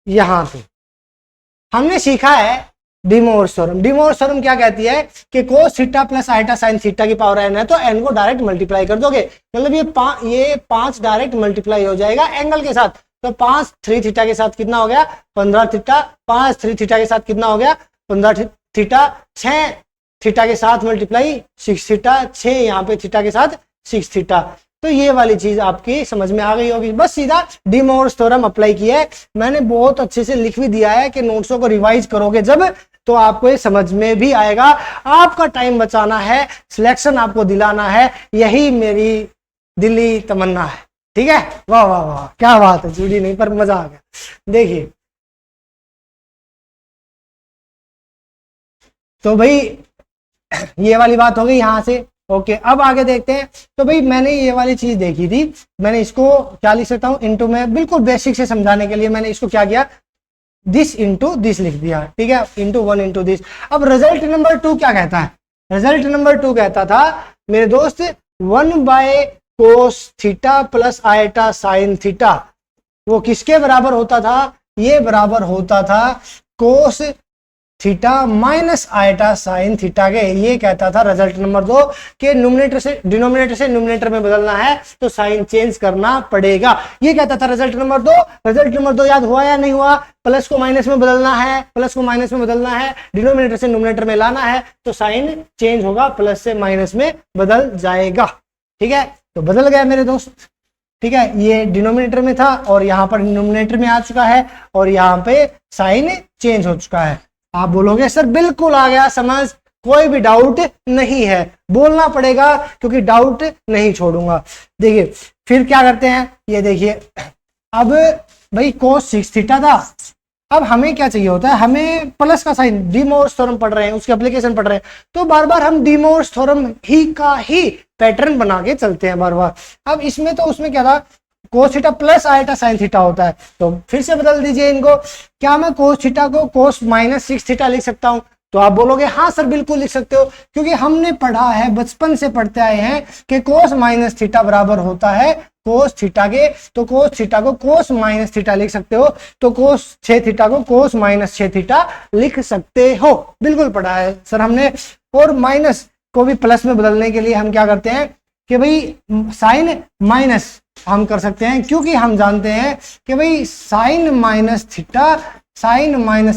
यहां पे हमने सीखा है De Moivre's theorem. De Moivre's theorem क्या कहती है कि cos theta plus iota sine theta की पावर n है, तो n को डायरेक्ट मल्टीप्लाई कर दोगे, मतलब ये 5 डायरेक्ट मल्टीप्लाई हो जाएगा एंगल के साथ। तो 5 3 थीटा के साथ कितना हो गया 15 थीटा, 5 3 थीटा के साथ कितना हो गया 15 थीटा, 6 थीटा के साथ मल्टीप्लाई 6 थीटा, 6 यहाँ पे थीटा के साथ 6 थीटा। तो ये वाली चीज आपकी समझ में आ गई होगी। बस सीधा डी मोवर्स थ्योरम अप्लाई किया है, मैंने बहुत अच्छे से लिख भी दिया है कि नोट्सों को रिवाइज करोगे जब, तो आपको ये समझ में भी आएगा। आपका टाइम बचाना है, सिलेक्शन आपको दिलाना है, यही मेरी दिली तमन्ना है। ठीक है, वाह वाह वाह, क्या बात है, जुड़ी नहीं पर मजा आ गया। देखिए, तो भाई ये वाली बात हो गई यहां से। ओके, अब आगे देखते हैं। तो भाई मैंने ये वाली चीज देखी थी, मैंने इसको क्या लिख सकता हूं, इनटू में बिल्कुल बेसिक से समझाने के लिए मैंने इसको क्या किया, दिस इंटू दिस लिख दिया। ठीक है, इंटू 1 इंटू दिस। अब रिजल्ट नंबर 2 क्या कहता है, रिजल्ट नंबर 2 कहता था मेरे दोस्त 1 by cos theta plus iota sine theta, वो किसके बराबर होता था, ये बराबर होता था cos theta minus iota sine theta के। ये कहता था रिजल्ट नंबर 2 के डिनोमिनेटर से न्यूमरेटर में बदलना है तो साइन चेंज करना पड़ेगा। ये कहता था रिजल्ट नंबर 2। रिजल्ट नंबर 2 याद हुआ या नहीं हुआ, प्लस को माइनस में बदलना है, प्लस को माइनस में बदलना है, डिनोमिनेटर से न्यूमरेटर में लाना है तो साइन चेंज होगा, प्लस से माइनस में बदल जाएगा। ठीक है, तो बदल गया मेरे दोस्त। ठीक है, ये डिनोमिनेटर में था और यहाँ पर डिनोमिनेटर में आ चुका है और यहाँ पे साइन चेंज हो चुका है। आप बोलोगे सर बिल्कुल आ गया समझ, कोई भी डाउट नहीं है, बोलना पड़ेगा क्योंकि डाउट नहीं छोड़ूंगा। देखिए फिर क्या करते हैं, ये देखिए, अब भाई कोस 6 थीटा था, अब हमें क्या चाहिए होता है, हमें प्लस का साइन, डी मोवर्स थ्योरम पढ़ रहे हैं, उसकी एप्लीकेशन पढ़ रहे हैं, तो बार बार हम डी मोवर्स थ्योरम ही का ही पैटर्न बना के चलते हैं बार बार। अब इसमें तो उसमें क्या था, cos theta plus iota sine theta होता है, तो फिर से बदल दीजिए इनको। क्या मैं कोस थीटा को कोस माइनस 6 थीटा लिख सकता हूं, तो आप बोलोगे हाँ सर बिल्कुल लिख सकते हो, क्योंकि हमने पढ़ा है, बचपन से पढ़ते आए हैं कि कोस माइनस थीटा बराबर होता है कोस थीटा के, तो कोस थीटा को कोस माइनस थीटा लिख सकते हो, तो कोस 6 थीटा को कोस माइनस 6 थीटा लिख सकते हो। बिल्कुल पढ़ा है सर हमने। और माइनस को भी प्लस में बदलने के लिए हम क्या करते हैं कि भाई साइन माइनस हम कर सकते हैं, क्योंकि हम जानते हैं कि भाई साइन माइनस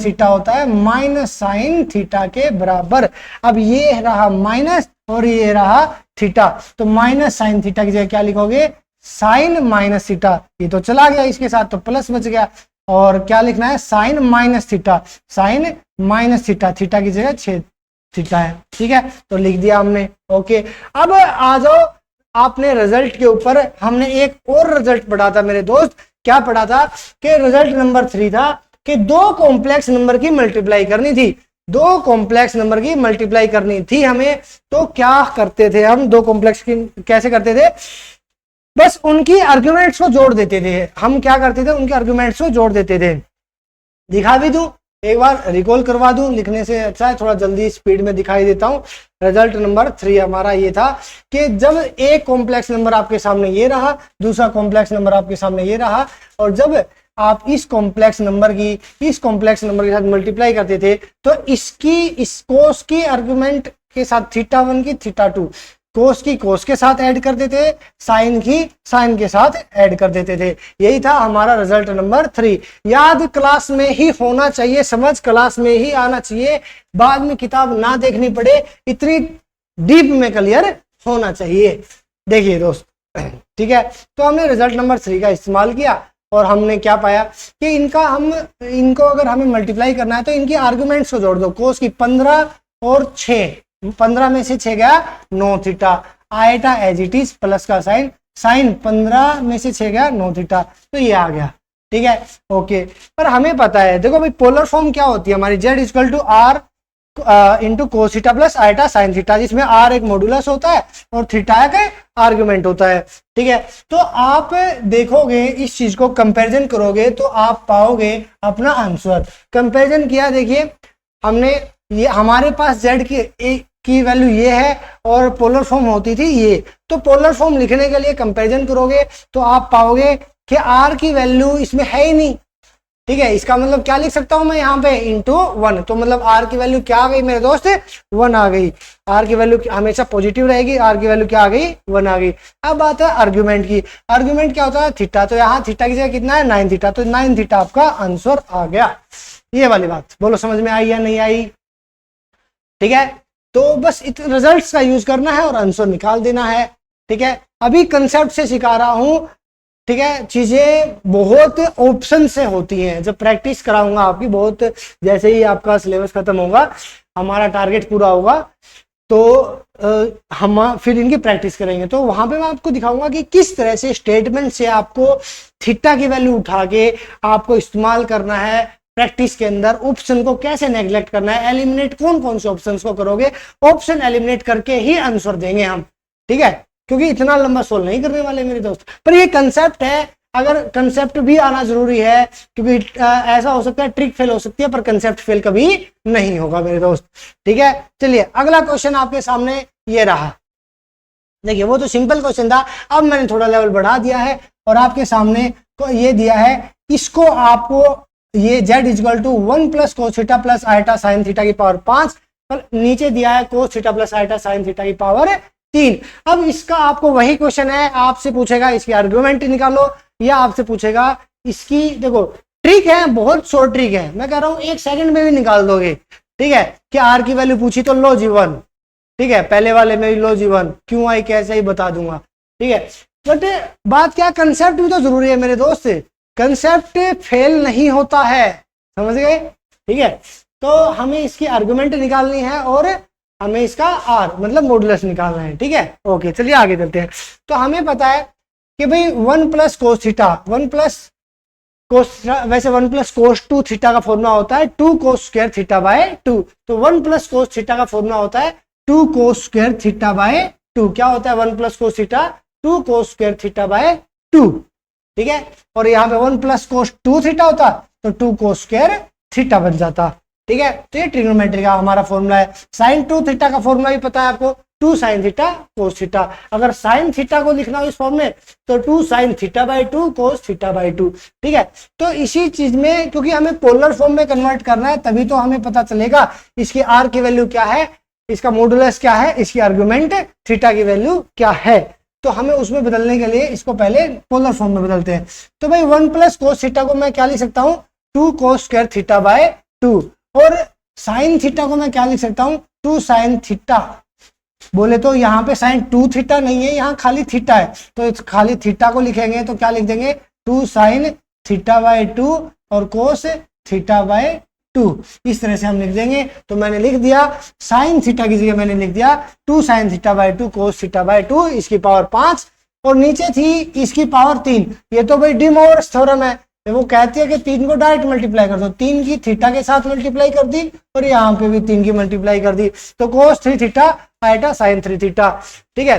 थीटा होता है माइनस साइन थीटा के बराबर। अब ये रहा माइनस और ये रहा थीटा, तो माइनस साइन थीटा की जगह क्या लिखोगे, साइन माइनस थीटा। ये तो चला गया इसके साथ, तो प्लस बच गया। और क्या लिखना है, sine minus theta, sine minus theta, theta की जगह 6 थीटा है। ठीक है, तो लिख दिया हमने। ओके, अब आ जाओ आपने रिजल्ट के ऊपर। हमने एक और रिजल्ट पढ़ा था मेरे दोस्त, क्या पढ़ा था कि रिजल्ट नंबर 3 था कि दो कॉम्प्लेक्स नंबर की मल्टीप्लाई करनी थी, दो कॉम्प्लेक्स नंबर की मल्टीप्लाई करनी थी हमें। तो क्या करते थे हम, दो कॉम्प्लेक्स की कैसे करते थे, बस उनकी आर्गुमेंट्स को जोड़ देते थे। हम क्या करते थे, उनके आर्गुमेंट्स को जोड़ देते थे। दिखा भी दूं, एक बार रिकॉल करवा दूं, लिखने से अच्छा है थोड़ा जल्दी स्पीड में दिखाई देता हूं। रिजल्ट नंबर 3 हमारा ये था कि जब एक कॉम्प्लेक्स नंबर आपके सामने ये रहा, दूसरा कॉम्प्लेक्स नंबर आपके सामने ये रहा, और जब आप इस कॉम्प्लेक्स नंबर के साथ मल्टीप्लाई करते थे, तो इस कोस की आर्गुमेंट के साथ थीटा 1 की थीटा 2, कोस की कोस के साथ ऐड कर देते, साइन की साइन के साथ ऐड कर देते थे। यही था हमारा रिजल्ट नंबर 3। याद क्लास में ही होना चाहिए, समझ क्लास में ही आना चाहिए, बाद में किताब ना देखनी पड़े, इतनी डीप में क्लियर होना चाहिए। देखिए दोस्त, ठीक है, तो हमने रिजल्ट नंबर 3 का इस्तेमाल किया और हमने क्या पाया कि इनको अगर हमें मल्टीप्लाई करना है तो इनकी आर्गुमेंट्स को जोड़ दो। कोस की 15 और 6, 15 में से 6 गया 9 theta, iota as it is plus का साइन, साइन 15 में से 6 गया 9 थीटा, तो ये आ गया। ठीक है, ओके। पर हमें पता है, देखो भाई पोलर फॉर्म क्या होती है हमारी, z equal to r into cos theta plus iota sine theta, जिसमें आर एक मॉडुलस होता है और थीटा का आर्गुमेंट होता है। ठीक है, तो आप देखोगे इस चीज को कंपैरिजन करोगे तो आप पाओगे अपना आंसर। कंपैरिजन किया, देखिए हमने ये हमारे पास z की वैल्यू ये है और पोलर फॉर्म होती थी ये, तो पोलर फॉर्म लिखने के लिए कंपैरिजन करोगे तो आप पाओगे कि r की वैल्यू इसमें है ही नहीं। ठीक है, इसका मतलब क्या लिख सकता हूं मैं यहाँ पे, इंटू 1, तो मतलब r की वैल्यू क्या आ गई मेरे दोस्त, 1 आ गई। r की वैल्यू हमेशा पॉजिटिव रहेगी, r की वैल्यू क्या आ गई, 1 आ गई। अब बात है आर्गुमेंट की, आर्गुमेंट क्या होता है, थीटा, तो यहाँ थीटा की जगह कितना है 9 थीटा, तो 9 थीटा आपका आंसर आ गया। ये वाली बात बोलो समझ में आई या नहीं आई। ठीक है, तो बस रिजल्ट्स का यूज करना है और आंसर निकाल देना है। ठीक है, अभी कंसेप्ट से सिखा रहा हूं। ठीक है, चीजें बहुत ऑप्शन से होती हैं, जब प्रैक्टिस कराऊंगा आपकी बहुत, जैसे ही आपका सिलेबस खत्म होगा, हमारा टारगेट पूरा होगा, तो हम फिर इनकी प्रैक्टिस करेंगे, तो वहां पे मैं आपको दिखाऊंगा कि किस तरह से स्टेटमेंट से आपको थीटा की वैल्यू उठा के आपको इस्तेमाल करना है प्रैक्टिस के अंदर, ऑप्शन को कैसे नेग्लेक्ट करना है, एलिमिनेट कौन कौन से ऑप्शन को करोगे, ऑप्शन एलिमिनेट करके ही आंसर देंगे हम। ठीक है, क्योंकि इतना लंबा सोल्व नहीं करने वाले मेरे दोस्त, पर ये कंसेप्ट है, अगर कंसेप्ट भी आना जरूरी है, क्योंकि ऐसा हो सकता है ट्रिक फेल हो सकती है पर कंसेप्ट फेल कभी नहीं होगा मेरे दोस्त। ठीक है, चलिए अगला क्वेश्चन आपके सामने ये रहा। देखिए वो तो सिंपल क्वेश्चन था, अब मैंने थोड़ा लेवल बढ़ा दिया है और आपके सामने ये दिया है, इसको आपको ये z equal to 1 plus cos theta plus iota sine theta की पावर 5, पर नीचे दिया है cos theta plus iota sine theta की पावर 3। अब इसका आपको वही क्वेश्चन है, आपसे पूछेगा इसकी आर्गुमेंट निकालो, या आपसे पूछेगा इसकी, देखो ट्रिक है, बहुत शॉर्ट ट्रिक है, मैं कह रहा हूं 1 सेकंड में भी निकाल दोगे। ठीक है, कि आर की वैल्यू पूछी तो लो जी 1, ठीक है, पहले वाले में भी लो जी 1, क्यों आई कैसे ही बता दूंगा। ठीक है, बट बात क्या, कंसेप्ट भी तो जरूरी है मेरे दोस्त, कंसेप्ट फेल नहीं होता है, समझ गए। ठीक है, तो हमें इसकी आर्गुमेंट निकालनी है और हमें इसका आर मतलब मॉडुलस निकालना है। ठीक है, ओके, चलिए आगे चलते हैं। तो हमें पता है कि भाई 1 प्लस कोस थीटा, 1 प्लस कोस, वैसे 1 प्लस कोस 2 थीटा का फॉर्मूला होता है 2 कोस स्क्वायर थीटा बाय 2, तो 1 प्लस कोस थीटा का फॉर्मूला होता है 2 कोस स्क्वायर थीटा बाय 2। क्या होता है 1 plus cos theta, 2 cos square theta by 2। ठीक है, और यहाँ पे 1 प्लस कोस 2 थीटा होता तो 2 कोस स्क्वायर थीटा बन जाता। ठीक है, तो ये ट्रिग्नोमेट्री का हमारा फॉर्मूला है। साइन 2 थीटा का फॉर्मूला भी पता है आपको, 2 साइन थीटा कोस थीटा। अगर साइन थीटा को लिखना हो इस फॉर्म में तो 2 sine theta by 2 cos theta by 2। ठीक है, तो इसी चीज में क्योंकि हमें पोलर फॉर्म में कन्वर्ट करना है तभी तो हमें पता चलेगा इसकी आर की वैल्यू क्या है, इसका मॉडुलस क्या है, इसकी आर्गुमेंट थीटा की वैल्यू क्या है। तो हमें उसमें बदलने के लिए इसको पहले पोलर फॉर्म में बदलते हैं। तो भाई 1 प्लस कोस थीटा को मैं क्या लिख सकता हूँ, 2 कोस स्क्वायर थीटा बाय 2। और साइन थीटा को मैं क्या लिख सकता हूँ, 2 साइन थीटा। बोले तो यहाँ पे साइन 2 थीटा नहीं है, यहाँ खाली थीटा है, तो इस खाली थीटा को लिखेंगे तो क्या लिख देंगे, 2 साइन थीटा बाय 2 और कोस थीटा बाय 2। इस तरह से हम लिख देंगे। तो मैंने लिख दिया साइन थीटा की जगह मैंने लिख दिया 2 sine theta by 2 cos theta by 2, इसकी पावर 5 और नीचे थी इसकी पावर 3। ये तो भाई डी मोवर्स थ्योरम है, वो कहती है कि 3 को डायरेक्ट मल्टीप्लाई कर दो, 3 की थीटा के साथ मल्टीप्लाई कर दी और यहाँ पे भी 3 की मल्टीप्लाई कर दी, तो कोस 3 थीटा आएगा साइन 3 थीटा। ठीक है,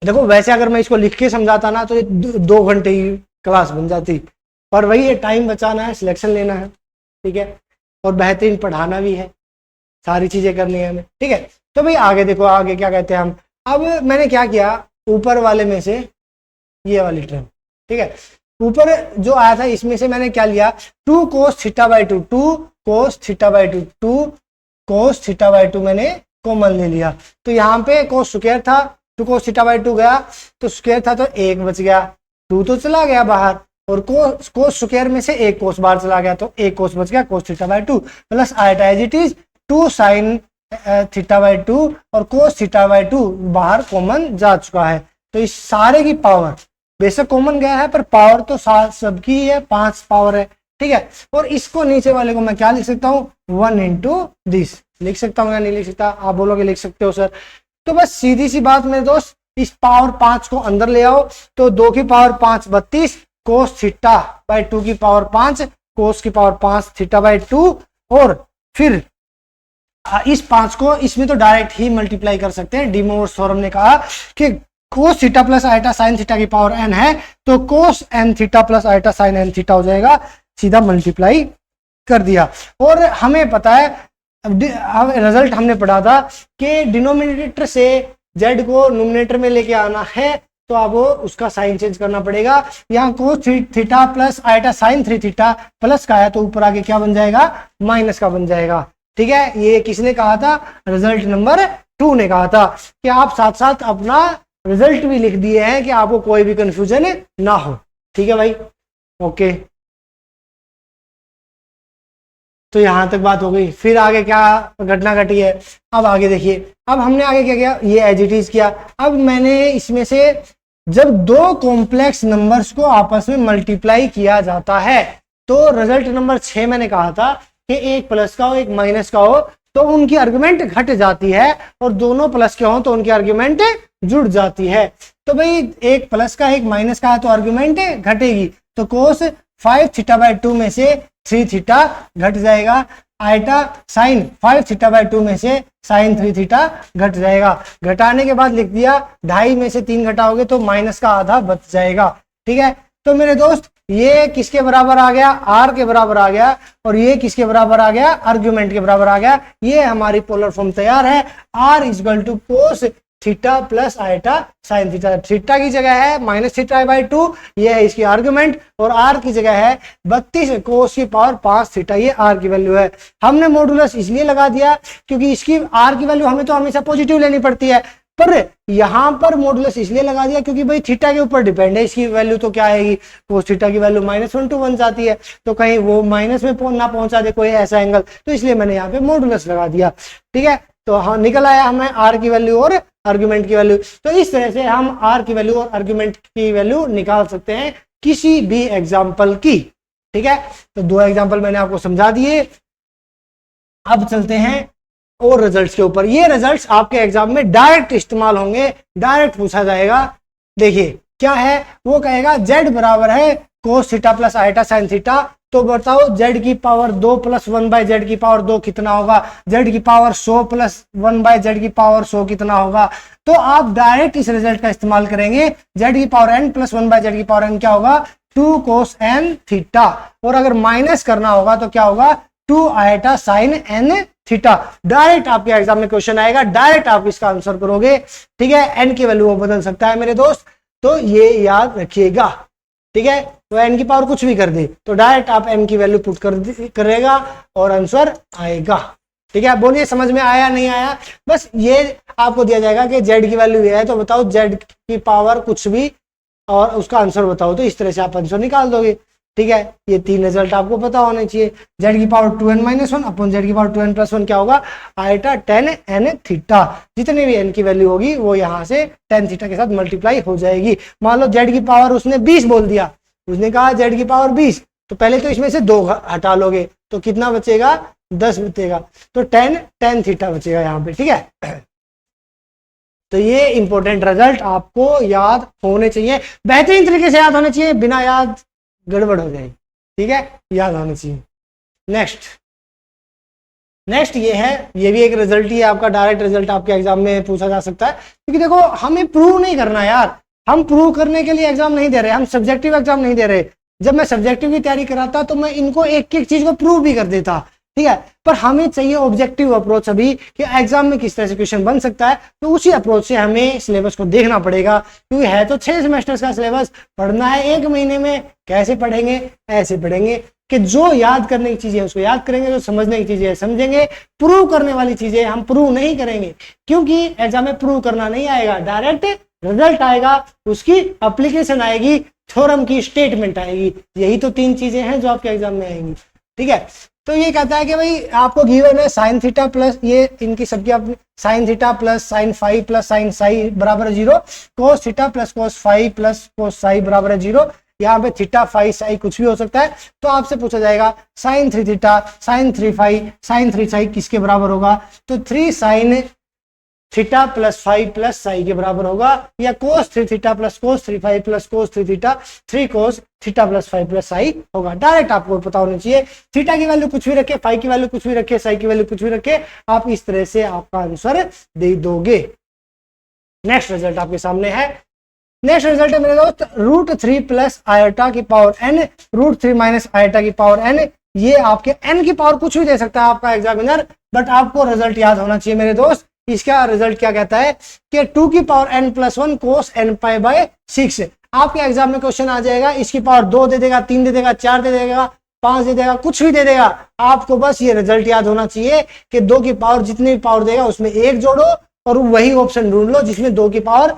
देखो वैसे अगर मैं इसको लिख के समझाता ना तो 2 घंटे की क्लास बन जाती, पर वही है, टाइम बचाना है, सिलेक्शन लेना है। ठीक है, और बेहतरीन पढ़ाना भी है, सारी चीजें करनी है हमें। ठीक है, तो भाई आगे देखो, आगे क्या कहते हैं हम। अब मैंने क्या किया, ऊपर वाले में से ये वाली टर्म, ठीक है, ऊपर जो आया था इसमें से मैंने क्या लिया, 2 कोस theta by 2, 2 cos theta by 2, 2 cos theta by 2 मैंने कॉमन ले लिया। तो यहाँ पे कोस स्क्वायर था, 2 कोस थीटा बाई 2 गया तो स्क्वायर था तो 1 बच गया, 2 तो चला गया बाहर और कोस स्क्वायर में से 1 कोस बाहर चला गया तो 1 कोस बच गया, कोस थीटा बाई 2 प्लस आएगा as it is 2 sine theta by 2 और कोस थीटा बाई 2 बाहर कॉमन जा चुका है। तो इस सारे की पावर बेशक कॉमन गया है पर पावर तो सबकी है, 5 पावर है। ठीक है, और इसको नीचे वाले को मैं क्या लिख सकता हूँ, 1 इंटू दिस लिख सकता हूँ या नहीं लिख सकता, आप बोलोगे लिख सकते हो सर। तो बस सीधी सी बात मेरे दोस्त, इस पावर 5 को अंदर ले आओ तो 2 की पावर 5 32, कोस थीटा बाई 2 की पावर 5, कोस की पावर 5 थीटा बाई 2, और फिर इस 5 को इसमें तो डायरेक्ट ही मल्टीप्लाई कर सकते हैं। डी मोवर्स थ्योरम ने कहा कि cos theta plus iota sine theta की पावर n है तो cos n theta plus iota sine n theta हो जाएगा, सीधा मल्टीप्लाई कर दिया। और हमें पता है, अब रिजल्ट हमने पढ़ा था कि डिनोमिनेटर से z को नोमिनेटर में लेके आना है तो अब उसका साइन चेंज करना पड़ेगा। यहाँ cos theta plus iota sine 3 theta plus का है तो ऊपर आगे क्या बन जाएगा, माइनस का बन जाएगा। ठीक है, ये किसने कहा था, रिजल्ट नंबर 2 ने कहा था कि आप साथ साथ अपना रिजल्ट भी लिख दिए हैं कि आपको कोई भी कंफ्यूजन ना हो। ठीक है भाई, ओके, तो यहां तक बात हो गई। फिर आगे क्या घटना घटी है, अब आगे देखिए। अब हमने आगे क्या किया, ये एज इट इज किया। अब मैंने इसमें से जब 2 कॉम्प्लेक्स नंबर्स को आपस में मल्टीप्लाई किया जाता है तो रिजल्ट नंबर 6 मैंने कहा था कि एक प्लस का हो एक माइनस का हो तो उनकी आर्गुमेंट घट जाती है और दोनों प्लस के हो तो उनकी आर्गुमेंट जुड़ जाती है। तो भाई एक प्लस का एक माइनस का है तो आर्गुमेंट घटेगी, तो कोस 5 थीटा बाई 2 में से 3 थीटा घट जाएगा, आइटा साइन 5 थीटा बाई 2 में से साइन 3 थीटा घट जाएगा। घटाने के बाद लिख दिया 2.5 में से 3 घटाओगे तो माइनस का आधा बच जाएगा। ठीक है, तो मेरे दोस्त ये किसके बराबर आ गया, आर के बराबर आ गया, और ये किसके बराबर आ गया, आर्गुमेंट के बराबर आ गया। ये हमारी पोलर फॉर्म तैयार है, r equal to cos theta plus iota sine theta. Theta की जगह है माइनस थीटा बाई 2, ये है इसकी आर्गुमेंट, और आर की जगह है 32 कोस की पावर 5 थीटा, ये आर की वैल्यू है। हमने मॉडुलस इसलिए लगा दिया क्योंकि इसकी आर की वैल्यू हमें तो हमेशा पॉजिटिव लेनी पड़ती है, पर यहां पर मॉडुलस इसलिए लगा दिया क्योंकि भाई थीटा के ऊपर डिपेंड है, इसकी वैल्यू तो क्या आएगी, कोस थीटा की वैल्यू -1 to 1 जाती है, तो कहीं वो माइनस में ना पहुंचा दे कोई ऐसा एंगल, तो इसलिए मैंने यहाँ पे मॉडुलस लगा दिया। ठीक है, तो हाँ निकल आया हमें आर की वैल्यू और आर्गुमेंट की वैल्यू। तो इस तरह से हम आर की वैल्यू और आर्गुमेंट की वैल्यू निकाल सकते हैं किसी भी एग्जाम्पल की। ठीक है, तो 2 एग्जाम्पल मैंने आपको समझा दिए। अब चलते हैं और रिजल्ट्स के ऊपर। ये रिजल्ट्स आपके एग्जाम में डायरेक्ट इस्तेमाल होंगे, डायरेक्ट पूछा जाएगा। देखिए क्या है, वो कहेगा z बराबर है cos theta plus iota sine theta, तो बताओ z की पावर 2 प्लस 1 बाई जेड की पावर 2 कितना होगा, z की पावर 100 प्लस 1 बाई जेड की पावर 100 कितना होगा। तो आप डायरेक्ट इस रिजल्ट का इस्तेमाल करेंगे, z की power n plus 1 by z की पावर n क्या होगा, 2 कोस n थीटा, और अगर माइनस करना होगा तो क्या होगा 2 iota sine n theta. Direct आपके एग्जाम में क्वेश्चन आएगा, डायरेक्ट आप इसका आंसर करोगे। ठीक है, एन की वैल्यू वो बदल सकता है मेरे दोस्त, तो ये याद रखिएगा। ठीक है, तो एन की पावर कुछ भी कर दे तो डायरेक्ट आप एन की वैल्यू पुट करेगा और आंसर आएगा। ठीक है, बोलिए समझ में आया नहीं आया? बस ये आपको दिया जाएगा कि जेड की वैल्यू ये है, तो बताओ जेड की पावर कुछ भी और उसका आंसर बताओ, तो इस तरह से आप आंसर निकाल दोगे। ठीक है, ये 3 रिजल्ट आपको पता होने चाहिए। जेड की पावर 2n-1 अपॉन जेड की पावर 2n+1 क्या होगा? Eta tan n theta. जितने भी एन की वैल्यू होगी वो यहाँ से tan थीटा के साथ मल्टीप्लाई हो जाएगी। मान लो जेड की पावर उसने 20 बोल दिया, उसने कहा जेड की पावर 20, तो पहले तो इसमें से 2 हटा लोगे तो कितना बचेगा? 10 बचेगा, तो tan थीटा बचेगा यहाँ पे। ठीक है, तो ये इंपॉर्टेंट रिजल्ट आपको याद होने चाहिए, बेहतरीन तरीके से याद होने चाहिए, बिना याद गड़बड़ हो जाएगी। ठीक है, याद होने चाहिए। नेक्स्ट ये है, ये भी एक रिजल्ट ही है आपका, डायरेक्ट रिजल्ट आपके एग्जाम में पूछा जा सकता है। क्योंकि देखो हमें प्रूव नहीं करना यार, हम प्रूव करने के लिए एग्जाम नहीं दे रहे, हम सब्जेक्टिव एग्जाम नहीं दे रहे। जब मैं सब्जेक्टिव की तैयारी कराता तो मैं इनको एक एक चीज को प्रूव भी कर देता। ठीक है, पर हमें चाहिए ऑब्जेक्टिव अप्रोच अभी कि एग्जाम में किस तरह से क्वेश्चन बन सकता है, तो उसी अप्रोच से हमें सिलेबस को देखना पड़ेगा। क्योंकि है तो 6 सेमेस्टर्स का सिलेबस, पढ़ना है 1 महीने में। कैसे पढ़ेंगे? ऐसे पढ़ेंगे कि जो याद करने की चीजें उसको याद करेंगे, जो समझने की चीजें समझेंगे। प्रूव करने वाली चीजें हम प्रूव नहीं करेंगे, क्योंकि एग्जाम में प्रूव करना नहीं आएगा, डायरेक्ट रिजल्ट आएगा, उसकी एप्लीकेशन आएगी, थ्योरम की स्टेटमेंट आएगी। यही तो 3 चीजें हैं जो आपके एग्जाम में आएंगी। ठीक है, तो ये कहता है कि भाई आपको गिवन है साइन थीटा प्लस ये इनकी सबकी अपनी sine theta plus sine phi plus sine psi बराबर 0, cos theta plus cos phi plus cos psi बराबर 0। यहाँ पे थीटा फाई साई कुछ भी हो सकता है, तो आपसे पूछा जाएगा sine 3 theta sine 3 phi sine 3 psi किसके बराबर होगा? तो 3 sine theta plus phi plus psi के बराबर होगा, या cos 3 theta plus cos 3 phi plus cos 3 theta 3 cos theta plus phi plus psi होगा। डायरेक्ट आपको पता होना चाहिए, थीटा की वैल्यू कुछ भी रखे, फाई की वैल्यू कुछ भी रखे, साई की वैल्यू कुछ भी रखे, आप इस तरह से आपका आंसर दे दोगे। नेक्स्ट रिजल्ट आपके सामने है। नेक्स्ट रिजल्ट है मेरे दोस्त √3 प्लस आयटा की पावर n √3 माइनस आयटा की पावर n। ये आपके n की पावर कुछ भी दे सकता है आपका एग्जामिनर, बट आपको रिजल्ट याद होना चाहिए मेरे दोस्त। इसका रिजल्ट क्या कहता है कि 2 की power n+1 cos n pi by 6। आपके एग्जाम में क्वेश्चन आ जाएगा, इसकी पावर 2 दे देगा, 3 दे देगा, 4 दे देगा, 5 दे देगा, कुछ भी दे देगा। आपको बस ये रिजल्ट याद होना चाहिए कि 2 की पावर जितनी भी पावर देगा उसमें 1 जोड़ो और वही ऑप्शन ढूंढ लो जिसमें 2 की पावर,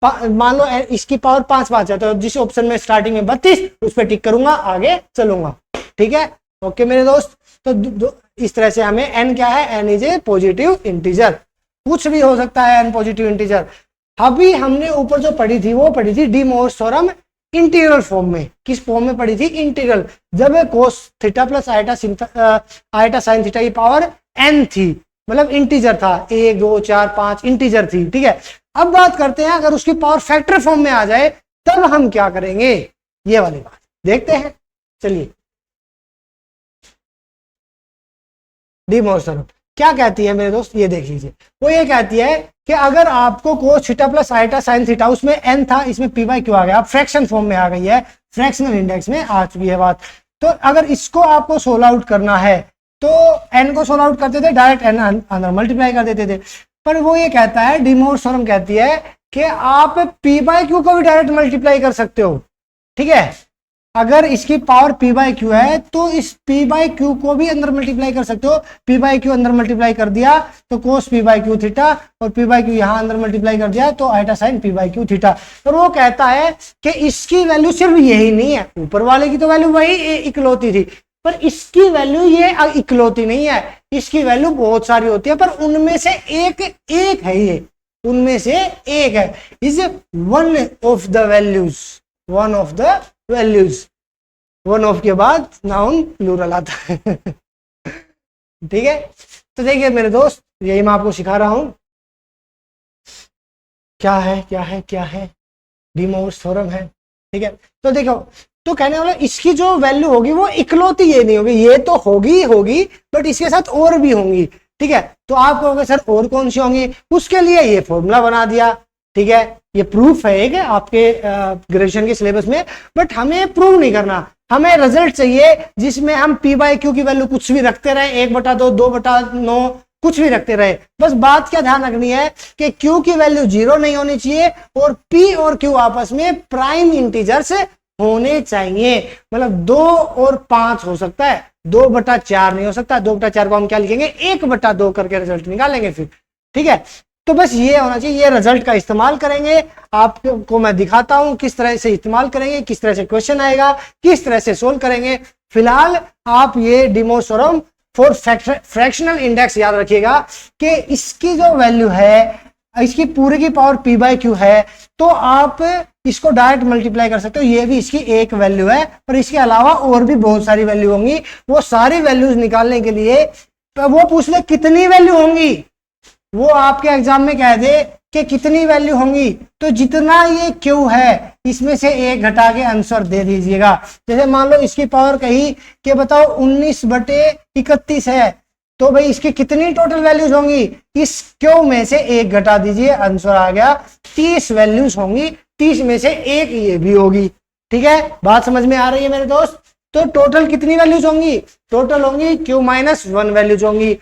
मान लो इसकी पावर 5 है, तो जिस ऑप्शन में स्टार्टिंग में 32 उस पर टिक करूंगा, आगे चलूंगा। ठीक है, ओके मेरे दोस्त। तो इस तरह से हमें n क्या है? n is a positive integer. कुछ भी हो सकता है n पॉजिटिव इंटीजर। अभी हमने ऊपर जो पढ़ी थी वो पढ़ी थी De Moivre's theorem integral form में। किस फॉर्म में पढ़ी थी? इंटीग्रल। जब cos theta plus iota sine theta की पावर n थी, मतलब इंटीजर था, 1 2 4 5 इंटीजर थी। ठीक है, अब बात करते हैं अगर उसकी पावर फैक्टर फॉर्म में आ जाए तब हम क्या करेंगे, ये वाली बात देखते हैं। चलिए, डी मोर्स थ्योरम क्या कहती है मेरे दोस्त, ये देख लीजिए। वो ये कहती है कि अगर आपको कोस theta plus iota sine theta, उसमें n था, इसमें p बाय क्यू आ गया, अब फ्रैक्शन फॉर्म में आ गई है, फ्रैक्शनल इंडेक्स में आ चुकी है बात। तो अगर इसको आपको सोल्व आउट करना है तो n को सोल्व आउट करते थे, डायरेक्ट n अंदर मल्टीप्लाई कर देते थे। पर वो ये कहता है, डी मोर्स थ्योरम कहती है कि आप p बाय क्यू को भी डायरेक्ट मल्टीप्लाई कर सकते हो। ठीक है, अगर इसकी पावर p बाय क्यू है तो इस p बाय क्यू को भी अंदर मल्टीप्लाई कर सकते हो। p बाय क्यू अंदर मल्टीप्लाई कर दिया तो cos p by q theta, और p बाय क्यू यहां अंदर मल्टीप्लाई कर दिया तो iota sine p by q theta. और वो कहता है कि इसकी वैल्यू सिर्फ यही नहीं है, ऊपर वाले की तो वैल्यू वही इकलौती थी, पर इसकी वैल्यू ये इकलौती नहीं है, इसकी वैल्यू बहुत सारी होती है, पर उनमें से एक है, ये उनमें से एक है। Is one of the values, one of the values. One of के बाद नाउन प्लूरल आता है। ठीक है, तो देखिए मेरे दोस्त, यही मैं आपको सिखा रहा हूं। क्या है क्या है क्या है, डी मोर्स थ्योरम है। ठीक है, तो देखो, तो कहने वाला इसकी जो वैल्यू होगी वो इकलौती ये नहीं होगी, ये तो होगी बट इसके साथ और भी होंगी। ठीक है, तो आप कहोगे सर और कौन सी होंगी, उसके लिए ये फॉर्मूला बना दिया। ठीक है, ये प्रूफ है एक आपके ग्रेजुएशन के सिलेबस में, बट हमें प्रूव नहीं करना, हमें रिजल्ट चाहिए जिसमें हम पी बाई क्यू की वैल्यू कुछ भी रखते रहे, 1/2, 2/9, कुछ भी रखते रहे। बस बात क्या ध्यान रखनी है कि क्यू की वैल्यू 0 नहीं होनी चाहिए और पी और क्यू आपस में प्राइम इंटीजर्स होने चाहिए। मतलब 2 और 5 हो सकता है, 2/4 नहीं हो सकता। 2/4 को हम क्या लिखेंगे, 1/2 करके रिजल्ट निकालेंगे फिर। ठीक है, तो बस ये होना चाहिए, ये रिजल्ट का इस्तेमाल करेंगे। आपको मैं दिखाता हूं किस तरह से इस्तेमाल करेंगे, किस तरह से क्वेश्चन आएगा, किस तरह से सोल्व करेंगे। फिलहाल आप ये De Moivre theorem for fractional index याद रखिएगा कि इसकी जो वैल्यू है, इसकी पूरे की पावर पी बाई क्यू है, तो आप इसको डायरेक्ट मल्टीप्लाई कर सकते हो। ये भी इसकी एक वैल्यू है, और इसके अलावा और भी बहुत सारी वैल्यू होंगी। वो सारी वैल्यूज निकालने के लिए तो वो पूछ ले कितनी वैल्यू होंगी, वो आपके एग्जाम में कह दे कि कितनी वैल्यू होंगी, तो जितना ये क्यू है इसमें से एक घटा के आंसर दे दीजिएगा। जैसे मान लो इसकी पावर कही कि बताओ 19/31 है, तो भाई इसकी कितनी टोटल वैल्यूज होंगी, इस क्यू में से एक घटा दीजिए, आंसर आ गया 30 वैल्यूज होंगी। 30 में से एक ये भी होगी। ठीक है, बात समझ में आ रही है मेरे दोस्त। तो टोटल कितनी वैल्यूज होंगी, टोटल होंगी Q-1 वैल्यूज होंगी।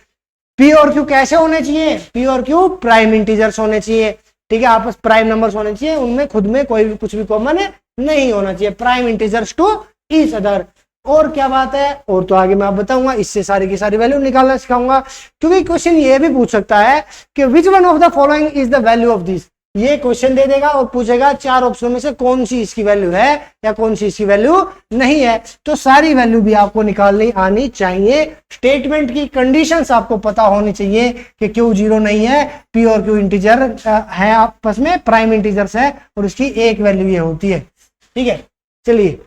पी और क्यू कैसे होने चाहिए, पी और क्यू प्राइम इंटीजर्स होने चाहिए। ठीक है, आपस प्राइम नंबर्स होने चाहिए, उनमें खुद में कोई भी कुछ भी कॉमन नहीं होना चाहिए। Prime integers to each other. और क्या बात है, और तो आगे मैं आप बताऊंगा, इससे सारी की सारी वैल्यू निकालना सिखाऊंगा। क्योंकि क्वेश्चन ये भी पूछ सकता है कि विच one of the following is the value of this. ये क्वेश्चन दे देगा और पूछेगा 4 ऑप्शन में से कौन सी इसकी वैल्यू है या कौन सी इसकी वैल्यू नहीं है। तो सारी वैल्यू भी आपको निकालनी आनी चाहिए। स्टेटमेंट की कंडीशंस आपको पता होनी चाहिए कि क्यू 0 नहीं है, पी और क्यू इंटीजर है, आपस में प्राइम इंटीजर्स है, और इसकी एक वैल्यू ये होती है। ठीक है, चलिए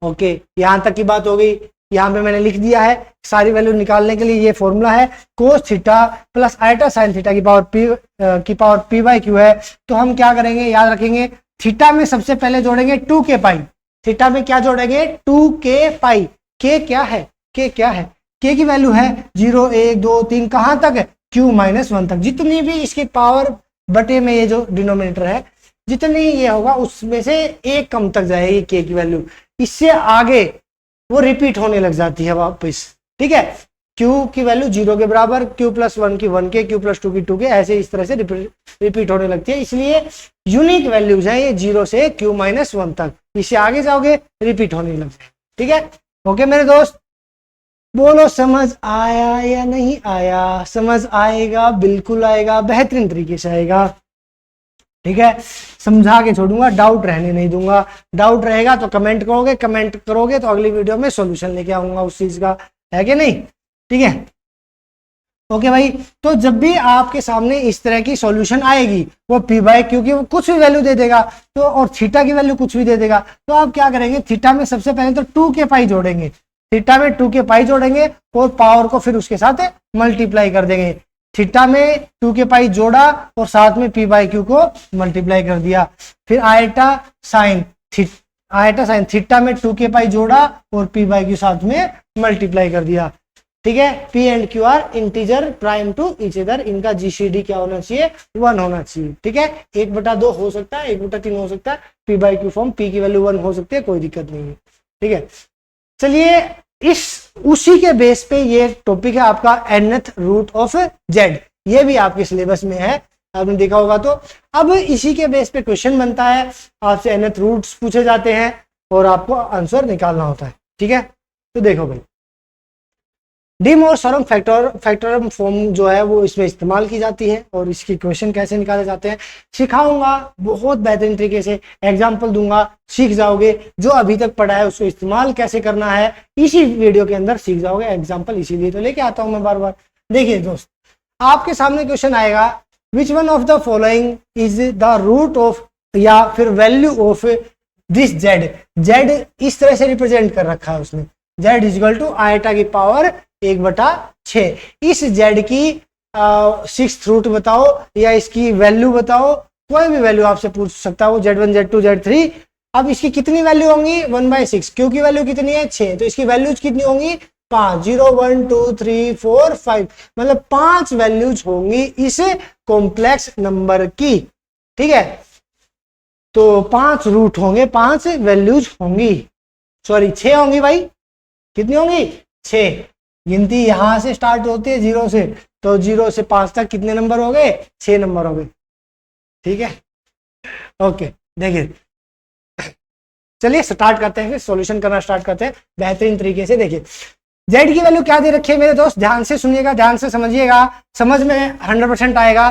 ओके, यहां तक की बात हो गई। यहां पे मैंने लिख दिया है सारी वैल्यू निकालने के लिए ये फॉर्मूला है, cos theta plus iota sine theta की पावर पी बाई क्यू है। तो हम क्या करेंगे, याद रखेंगे, थीटा में सबसे पहले जोड़ेंगे 2k पाई। थीटा में क्या जोड़ेंगे, 2k पाई। के क्या है, के क्या है, के की वैल्यू है 0, 1, 2, 3, कहां तक है, Q-1 तक। जितनी भी इसकी पावर बटे में ये जो डिनोमिनेटर है, जितनी ये होगा उसमें से एक कम तक जाएगी के की वैल्यू। इससे आगे वो रिपीट होने लग जाती है वापस। ठीक है, Q की वैल्यू 0 के बराबर, Q+1 की 1k, Q+2 की 2k, ऐसे इस तरह से रिपीट होने लगती है। इसलिए यूनिक वैल्यूज हैं ये 0 से Q-1 तक। इससे आगे जाओगे रिपीट होने लग जाए। ठीक है, ओके मेरे दोस्त, बोलो समझ आया या नहीं आया। समझ आएगा, बिल्कुल आएगा, बेहतरीन तरीके से आएगा। ठीक है, समझा के छोड़ूंगा, डाउट रहने नहीं दूंगा। डाउट रहेगा तो कमेंट करोगे, कमेंट करोगे तो अगली वीडियो में सॉल्यूशन लेके आऊंगा उस चीज का, है कि नहीं। ठीक है, ओके भाई। तो जब भी आपके सामने इस तरह की सॉल्यूशन आएगी, वो पी बाई क्यू की कुछ भी वैल्यू दे देगा, तो और थीटा की वैल्यू कुछ भी दे देगा, तो आप क्या करेंगे, थीटा में सबसे पहले तो 2k पाई जोड़ेंगे। थीटा में 2k पाई जोड़ेंगे और पावर को फिर उसके साथ मल्टीप्लाई कर देंगे। थीटा में 2k पाई जोड़ा और साथ में पी बाई क्यू को मल्टीप्लाई कर दिया। फिर आयटा साइन थीटा में 2k पाई जोड़ा और पी बाई क्यू साथ में मल्टीप्लाई कर दिया। ठीक है, p and q are integer prime to each other, इनका जीसीडी क्या होना चाहिए, 1 होना चाहिए। ठीक है, 1/2 हो सकता है, 1/3 हो सकता है, P by Q form, P की वैल्यू 1 हो सकती है, कोई दिक्कत नहीं है। ठीक है, चलिए उसी के बेस पे ये टॉपिक है आपका nth रूट ऑफ जेड। ये भी आपके सिलेबस में है, आपने देखा होगा। तो अब इसी के बेस पे क्वेश्चन बनता है, आपसे nth रूट्स पूछे जाते हैं और आपको आंसर निकालना होता है। ठीक है, तो देखो भाई, De Moivre थ्योरम फैक्टोरम फॉर्म जो है वो इसमें इस्तेमाल की जाती है, और इसकी क्वेश्चन कैसे निकाले जाते हैं सिखाऊंगा बहुत बेहतरीन तरीके से, एग्जांपल दूंगा, सीख जाओगे। जो अभी तक पढ़ा है उसको इस्तेमाल कैसे करना है इसी वीडियो के अंदर सीख जाओगे। एग्जांपल इसीलिए तो लेके आता हूं मैं बार बार। देखिए दोस्त, आपके सामने क्वेश्चन आएगा, which one of the following is the root of या फिर value of this Z. Z इस तरह से रिप्रेजेंट कर रखा है उसने, जेड इक्वल टू आयटा की पावर 1/6। इस जेड की 6th रूट बताओ या इसकी वैल्यू बताओ, कोई भी वैल्यू आपसे पूछ सकता है वो, Z1, Z2, Z3। अब इसकी कितनी वैल्यू होंगी, 1/6। क्यों की वैल्यू कितनी है, 6, तो इसकी वैल्यूज कितनी होंगी, 5, 0, 1, 2, 3, 4, 5, मतलब 5 वैल्यूज होंगी इस कॉम्प्लेक्स नंबर की। ठीक है, तो 5 रूट होंगे, 5 वैल्यूज होंगी। सॉरी 6 होंगी भाई, कितनी होंगी 6। गिनती यहां से स्टार्ट होती है 0 से, तो 0 से 5 तक कितने नंबर हो गए, 6 नंबर हो गए। ठीक है, ओके देखिए चलिए स्टार्ट करते हैं, फिर सॉल्यूशन करना स्टार्ट करते हैं बेहतरीन तरीके से। देखिए जेड की वैल्यू क्या दे रखी है मेरे दोस्त, ध्यान से सुनिएगा, ध्यान से समझिएगा, समझ में 100% आएगा,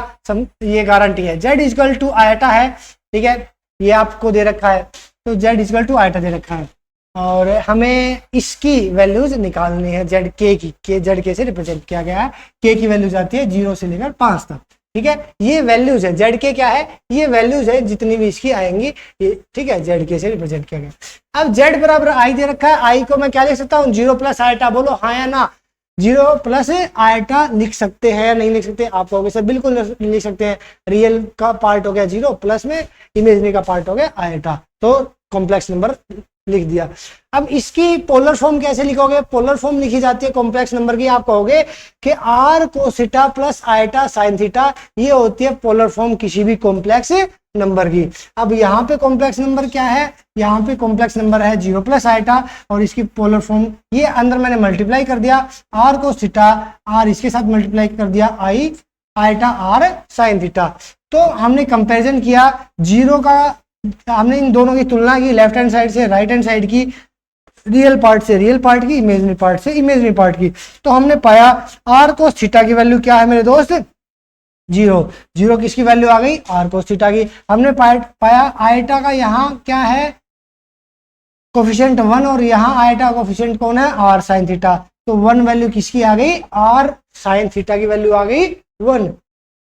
ये गारंटी है। जेड इजकल टू आयटा है, ठीक है, ये आपको दे रखा है, तो जेड इजकल टू आयटा दे रखा है और हमें इसकी वैल्यूज निकालनी है जेड के की, के जेड के से रिप्रेजेंट किया गया है। के की वैल्यू जाती है 0 से लेकर 5 तक, ठीक है, ये वैल्यूज है जेड के, क्या है ये वैल्यूज है जितनी भी इसकी आएंगी ये, ठीक है, जेड के से रिप्रेजेंट किया गया। अब जेड बराबर आई दे रखा है, आई को मैं क्या लिख सकता हूँ 0 प्लस आयटा, बोलो हाँ या ना, 0 प्लस आयटा लिख सकते हैं या नहीं लिख सकते, आप कहोगे सर बिल्कुल लिख सकते हैं, रियल का पार्ट हो गया 0 प्लस में इमेजनरी का पार्ट हो गया आयटा, तो कॉम्प्लेक्स नंबर लिख दिया। अब इसकी पोलर फॉर्म कैसे लिखोगे, पोलर फॉर्म लिखी जाती है कॉम्प्लेक्स नंबर की, आप कहोगे कि r cos theta plus iota sine theta, ये होती है पोलर फॉर्म किसी भी कॉम्प्लेक्स नंबर की। अब यहाँ पे कॉम्प्लेक्स नंबर क्या है, यहाँ पे कॉम्प्लेक्स नंबर है 0 प्लस आयटा और इसकी पोलर फॉर्म ये अंदर मैंने मल्टीप्लाई कर दिया, आर कोस थीटा, आर इसके साथ मल्टीप्लाई कर दिया आई आयटा आर साइन थीटा। तो हमने कंपेरिजन किया 0 का, हमने इन दोनों की तुलना की, लेफ्ट हैंड साइड से राइट हैंड साइड की, रियल पार्ट से रियल पार्ट की, इमेजिनरी पार्ट से इमेजिनरी पार्ट की, तो हमने पाया आर कोस थीटा की वैल्यू क्या है मेरे दोस्त 0, 0 किसकी वैल्यू आ गई आर कोस थीटा की। हमने पाया आयटा का यहाँ क्या है कोफिशिएंट 1 और यहाँ आयटा कोफिशिएंट कौन है आर साइन थीटा, तो 1 वैल्यू किसकी आ गई आर साइन थीटा की वैल्यू आ गई 1,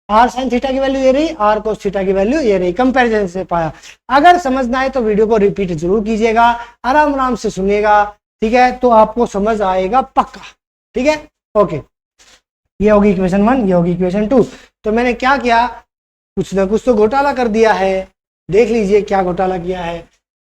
आर साइन थीटा की वैल्यू ये रही, आर कोस थीटा की वैल्यू ये रही, कंपैरिजन से पाया। अगर समझना है तो वीडियो को रिपीट जरूर कीजिएगा, आराम आराम से सुनिएगा, ठीक है, तो आपको समझ आएगा पक्का, ठीक है, ओके। ये होगी इक्वेशन 1, ये होगी इक्वेशन 2। तो मैंने क्या किया, कुछ ना कुछ तो घोटाला कर दिया है, देख लीजिए क्या घोटाला किया है।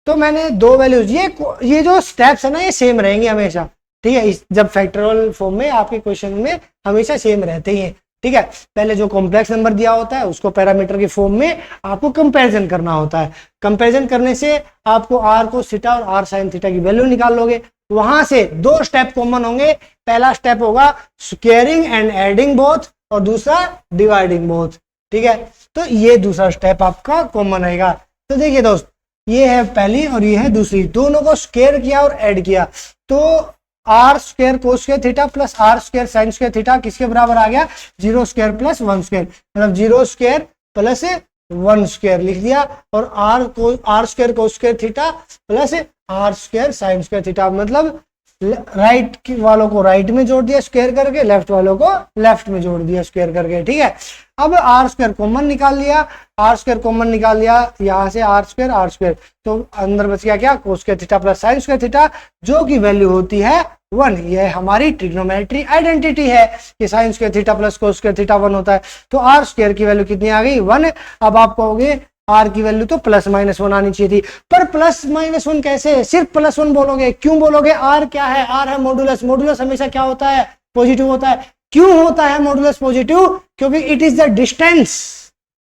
तो मैंने दो वैल्यूज, ये जो स्टेप्स है ना ये सेम रहेंगे हमेशा, ठीक है, जब फैक्टोरियल फॉर्म में आपके क्वेश्चन में हमेशा सेम रहते हैं, ठीक है। पहले जो कॉम्प्लेक्स नंबर दिया होता है उसको पैरामीटर के फॉर्म में आपको कंपैरिजन करना होता है, कंपैरिजन करने से आपको आर कोस थीटा और आर साइन थीटा की वैल्यू निकाल लोगे। वहां से दो स्टेप कॉमन होंगे, पहला स्टेप होगा स्क्वेयरिंग एंड एडिंग बोथ और दूसरा डिवाइडिंग बोथ, ठीक है, तो ये दूसरा स्टेप आपका कॉमन रहेगा। तो देखिए दोस्त, ये है पहली और ये है दूसरी, दोनों को स्क्वायर किया और ऐड किया, तो r square cos square theta plus r square sine square theta किसके बराबर आ गया 0 स्क्वायर प्लस 1 स्क्वायर, मतलब 0 स्क्वायर प्लस 1 स्क्वायर लिख दिया, और r square cos square theta plus r square sine square theta, मतलब राइट वालों को राइट में जोड़ दिया स्क्वायर करके, लेफ्ट वालों को लेफ्ट में जोड़ दिया स्क्वायर करके, ठीक है। अब आर स्क्वायर कॉमन निकाल लिया, आर स्क्वायर कॉमन निकाल लिया, यहाँ से आर स्क्वायर, तो अंदर बच गया क्या कोस square theta plus sign square theta, जो की वैल्यू होती है 1। यह हमारी ट्रिग्नोमेट्री आइडेंटिटी है कि साइन स्क्वायर थीटा प्लस कोस स्क्वायर थीटा 1 होता है, तो आर स्क्वायर की वैल्यू कितनी आ गई 1। अब आप कहोगे आर की वैल्यू तो प्लस माइनस 1 आनी चाहिए थी, पर प्लस माइनस 1 कैसे, सिर्फ प्लस 1 बोलोगे, क्यों बोलोगे, आर क्या है, आर है मॉडुलस, मॉडुलस हमेशा क्या होता है पॉजिटिव होता है। क्यों होता है मॉडुलस पॉजिटिव, क्योंकि इट इज द डिस्टेंस,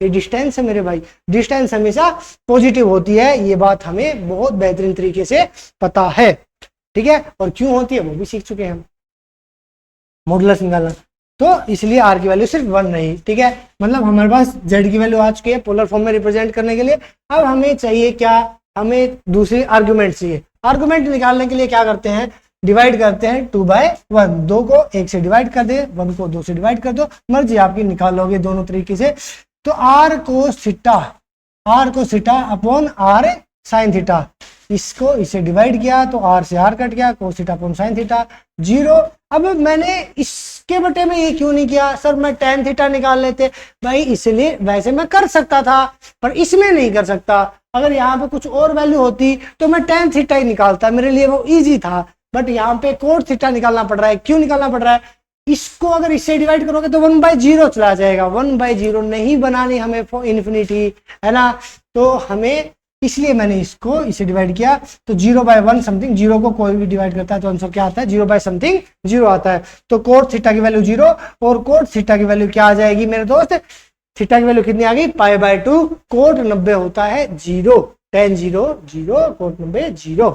ये डिस्टेंस है मेरे भाई, डिस्टेंस हमेशा पॉजिटिव होती है, ये बात हमें बहुत बेहतरीन तरीके से पता है, ठीक है। और क्यों होती है वो भी सीख चुके हैं हम, मॉडुलस निकालना, तो इसलिए आर की वैल्यू सिर्फ 1 नहीं, ठीक है, मतलब हमारे पास जेड की वैल्यू आ चुकी है पोलर फॉर्म में रिप्रेजेंट करने के लिए। अब हमें चाहिए क्या, हमें दूसरी आर्गुमेंट चाहिए। आर्गुमेंट निकालने के लिए क्या करते हैं, डिवाइड करते हैं 2/1, 2 को 1 से डिवाइड कर दे, 1 को 2 से डिवाइड कर दो, मर्जी आपकी निकाल लोगे दोनों तरीके से। तो r cos theta upon r sine theta, इसको इसे डिवाइड किया तो आर से आर कट गया, cos theta upon sine theta 0। अब मैंने इसके बटे में ये क्यों नहीं किया, सर मैं tan थीटा निकाल लेते भाई, इसलिए वैसे मैं कर सकता था पर इसमें नहीं कर सकता, अगर यहाँ पे कुछ और वैल्यू होती तो मैं tan थीटा ही निकालता, मेरे लिए वो इजी था, बट यहाँ पे कोट थीटा निकालना पड़ रहा है। क्यों निकालना पड़ रहा है, इसको अगर इससे डिवाइड करोगे तो 1/0 चला जाएगा, 1/0 नहीं बनानी हमें इन्फिनिटी, है ना, तो हमें इसलिए मैंने इसको इसे डिवाइड किया, तो 0/1 समथिंग, 0 को कोई भी डिवाइड करता है तो आंसर क्या आता है 0/समथिंग 0 आता है, तो कोट थीटा की वैल्यू 0 और कोट थीटा की वैल्यू क्या आ जाएगी मेरे दोस्त, थीटा की वैल्यू कितनी आ गई π/2, कोट 90 होता है 0, tan 0 0, कोट 90 0,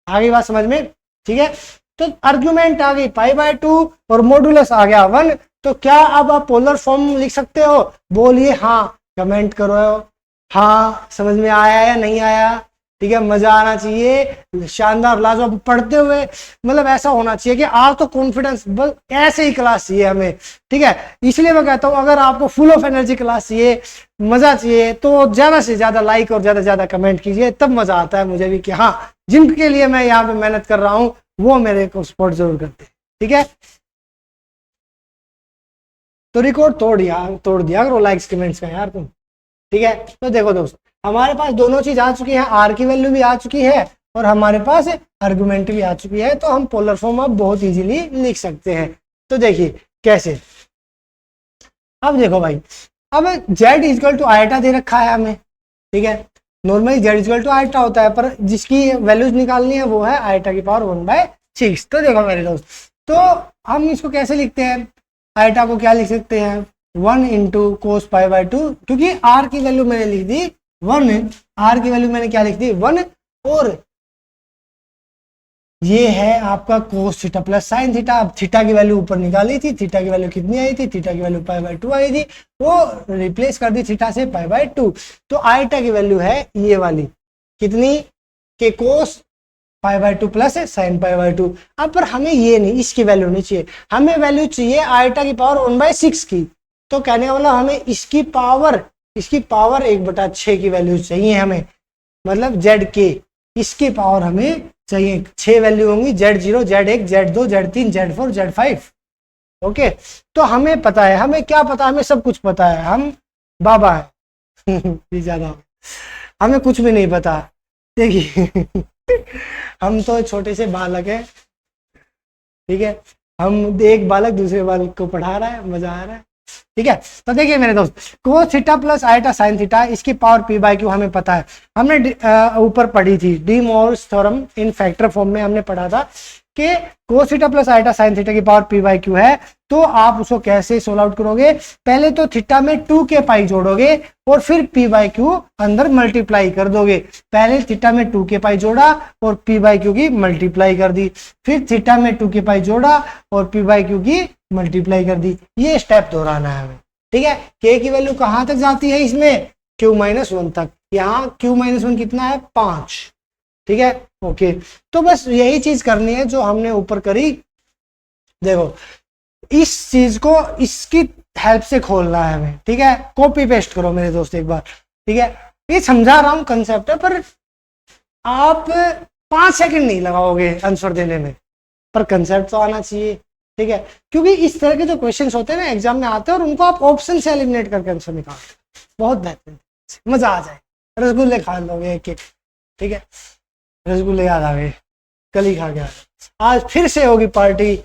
आगे बात समझ में, ठीक है। तो आर्ग्यूमेंट आ गई π/2 और मॉडुलस आ गया 1। तो क्या अब आप पोलर फॉर्म लिख सकते हो? बोलिए हाँ, कमेंट करो हाँ, समझ में आया या नहीं आया, ठीक है। मजा आना चाहिए, शानदार लाजवाब पढ़ते हुए, मतलब ऐसा होना चाहिए कि आप तो कॉन्फिडेंस, बस ऐसे ही क्लास चाहिए हमें, ठीक है। इसलिए मैं कहता हूँ अगर आपको फुल ऑफ एनर्जी क्लास चाहिए, मजा चाहिए, तो ज्यादा से ज्यादा लाइक और ज्यादा से ज्यादा कमेंट कीजिए, तब मजा आता है मुझे भी कि हाँ, जिनके लिए मैं यहाँ पे मेहनत कर रहा हूँ वो मेरे को सपोर्ट जरूर करते हैं, ठीक है। तो रिकॉर्ड तोड़ दिया अगर वो लाइक्स कमेंट्स का यार तुम, ठीक है। तो देखो दोस्त, हमारे पास दोनों चीज आ चुकी है, आर की वैल्यू भी आ चुकी है और हमारे पास आर्गुमेंट भी आ चुकी है, तो हम पोलर फॉर्म अब बहुत इजीली लिख सकते हैं। तो देखिए कैसे, अब देखो भाई, अब z इक्वल टू आयटा दे रखा है हमें, ठीक है। Normally z equal to iota होता है, पर जिसकी वैल्यूज निकालनी है वो है आयटा की पावर 1/6। तो देखो मेरे दोस्त, तो हम इसको कैसे लिखते हैं, आयटा को क्या लिख सकते हैं, 1 इंटू कोस π/2, क्योंकि r की वैल्यू मैंने लिख दी 1, r की वैल्यू मैंने क्या लिख दी 1, और ये है आपका कोस थीटा प्लस साइन थीटा। अब थीटा की वैल्यू ऊपर निकाली थी, थीटा की वैल्यू कितनी आई थी, थीटा की वैल्यू π/2 आई थी, वो रिप्लेस कर दी थीटा से π/2। तो आयटा की वैल्यू है ये वाली, कितनी के कोस π/2 प्लस साइन π/2। अब पर हमें ये नहीं, इसकी वैल्यू नहीं चाहिए, हमें वैल्यू चाहिए आयटा की पावर 1/6 की। तो कहने का मतलब हमें इसकी पावर 1/6 की वैल्यू चाहिए हमें, मतलब जेड के, इसकी पावर हमें चाहिए 6 वैल्यू होंगी, Z0, Z1, Z2, Z3, Z4, Z5। Okay, तो हमें पता है, हमें क्या पता है, हमें सब कुछ पता है, हम बाबा है ज्यादा हमें कुछ भी नहीं पता, देखिए हम तो छोटे से बालक है, ठीक है। हम एक बालक दूसरे बालक को पढ़ा रहा है, मजा आ रहा है, ठीक है। तो देखिए मेरे दोस्त, cos theta plus iota sine theta, इसकी पावर p/q हमें पता है, हमने ऊपर पढ़ी थी De Moivre's theorem in factor form में हमने पढ़ा था कि cos theta plus iota sine theta की पावर p/q है। तो आप उसको कैसे सोल्व आउट करोगे, पहले तो थीटा में 2 के पाई जोड़ोगे और फिर p/q अंदर मल्टीप्लाई कर दोगे। पहले थीटा में 2 के पाई जोड़ा और p/q की मल्टीप्लाई कर दी, फिर थीटा में 2 के पाई जोड़ा और p/q की मल्टीप्लाई कर दी। ये स्टेप दोहराना है हमें, ठीक है। k की वैल्यू कहां तक जाती है इसमें, q-1 तक, यहाँ q-1 कितना है 5, ठीक है। ओके, तो बस यही चीज करनी है जो हमने ऊपर करी। देखो इस चीज को इसकी हेल्प से खोलना है हमें, ठीक है। कॉपी पेस्ट करो मेरे दोस्त एक बार, ठीक है। ये समझा रहा हूं कंसेप्ट है, पर आप 5 सेकंड नहीं लगाओगे आंसर देने में, पर कंसेप्ट तो आना चाहिए, ठीक है। क्योंकि इस तरह के जो क्वेश्चंस होते हैं ना एग्जाम में आते हैं, और उनको आप ऑप्शन से एलिमिनेट करके आंसर निकालते, बहुत बेहतरीन, मजा आ जाए। रसगुल्ले खा लोगे एक एक, ठीक है। रसगुल्ले याद आ गए, कल ही खा गया, आज फिर से होगी पार्टी,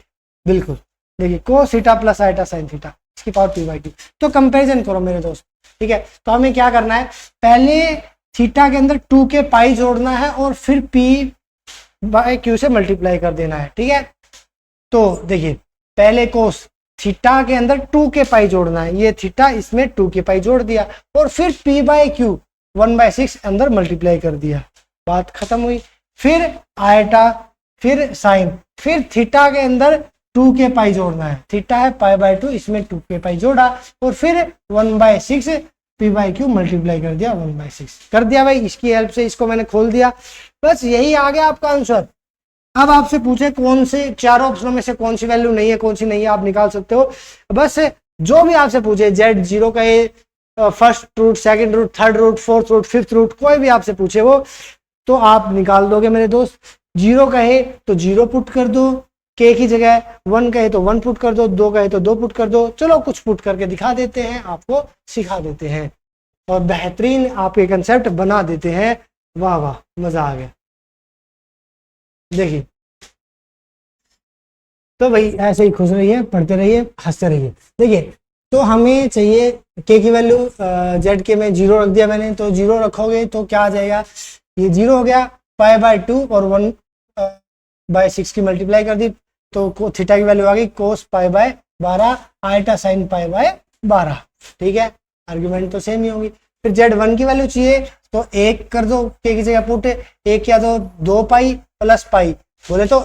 बिल्कुल। देखिए कोस theta plus iota sine theta, इसकी पावर p/q। तो कंपैरिजन करो मेरे दोस्त, ठीक है। तो हमें क्या करना है, पहले थीटा के अंदर 2 के पाई जोड़ना है और फिर p/q से मल्टीप्लाई कर देना है, ठीक है। तो देखिए पहले कोस थीटा के अंदर 2 के पाई जोड़ना है, ये थीटा, इसमें 2 के पाई जोड़ दिया और फिर p/q 1/6 अंदर मल्टीप्लाई कर दिया, बात खत्म हुई। फिर आयटा, फिर साइन, फिर थीटा के अंदर 2 के पाई जोड़ना है, थीटा है π/2, इसमें 2 के पाई जोड़ा और फिर 1/6 p/q मल्टीप्लाई कर दिया, 1/6 कर दिया भाई। इसकी हेल्प से इसको मैंने खोल दिया, बस यही आ गया आपका आंसर। अब आपसे पूछे कौन से चारों ऑप्शनों में से कौन सी वैल्यू नहीं है, कौन सी नहीं है, आप निकाल सकते हो। बस जो भी आपसे पूछे, Z0 का first root, second root, third root, fourth root, fifth root, कोई भी आपसे पूछे वो, तो आप निकाल दोगे मेरे दोस्त। 0 कहे तो 0 पुट कर दो k की जगह, 1 कहे तो 1 पुट कर दो, 2 कहे तो 2 पुट कर दो। चलो कुछ पुट करके दिखा देते हैं, आपको सिखा देते हैं और बेहतरीन आपके कंसेप्ट बना देते हैं। वाह वाह, मजा आ गया। देखिए तो भाई ऐसे ही खुश रहिए, पढ़ते रहिए, हंसते रहिए। देखिए तो हमें चाहिए k की वैल्यू, z के में 0 रख दिया मैंने, तो 0 रखोगे तो क्या आ जाएगा, ये 0 हो गया, π/2 और 1/6 की मल्टीप्लाई कर दी, तो थीटा की वैल्यू आ गई cos π/12 आयटा साइन π/12, ठीक है। आर्ग्यूमेंट तो सेम ही होगी। फिर Z1 की वैल्यू चाहिए तो 1 कर दो, k की जगह पुट 1 या तो 2 पाई प्लस पाई, बोले तो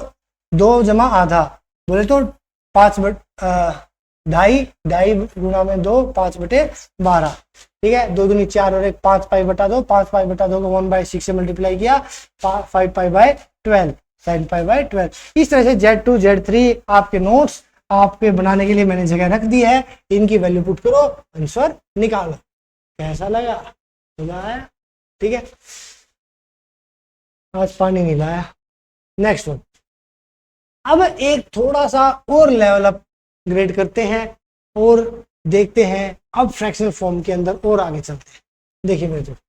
2 जमा आधा, बोले तो 2.5 गुणा में 2 5/12, ठीक है। 2 दूनी 4 और 1 5 पाई बटा 2, 5 पाई बटा 2 को 1/6 से मल्टीप्लाई किया, 5 पाई/12 sin π/12। इस तरह से Z2 Z3 आपके नोट्स आपके बनाने के लिए मैंने जगह रख दी है, इनकी वैल्यू पुट करो, आंसर निकालो। कैसा लगा? मजा आया? ठीक है, आज पानी नहीं लाया। नेक्स्ट वन, अब एक थोड़ा सा और लेवल अप ग्रेड करते हैं और देखते हैं अब फ्रैक्शनल फॉर्म के अंदर और आगे चलते हैं। देखिए मेरे दोस्त,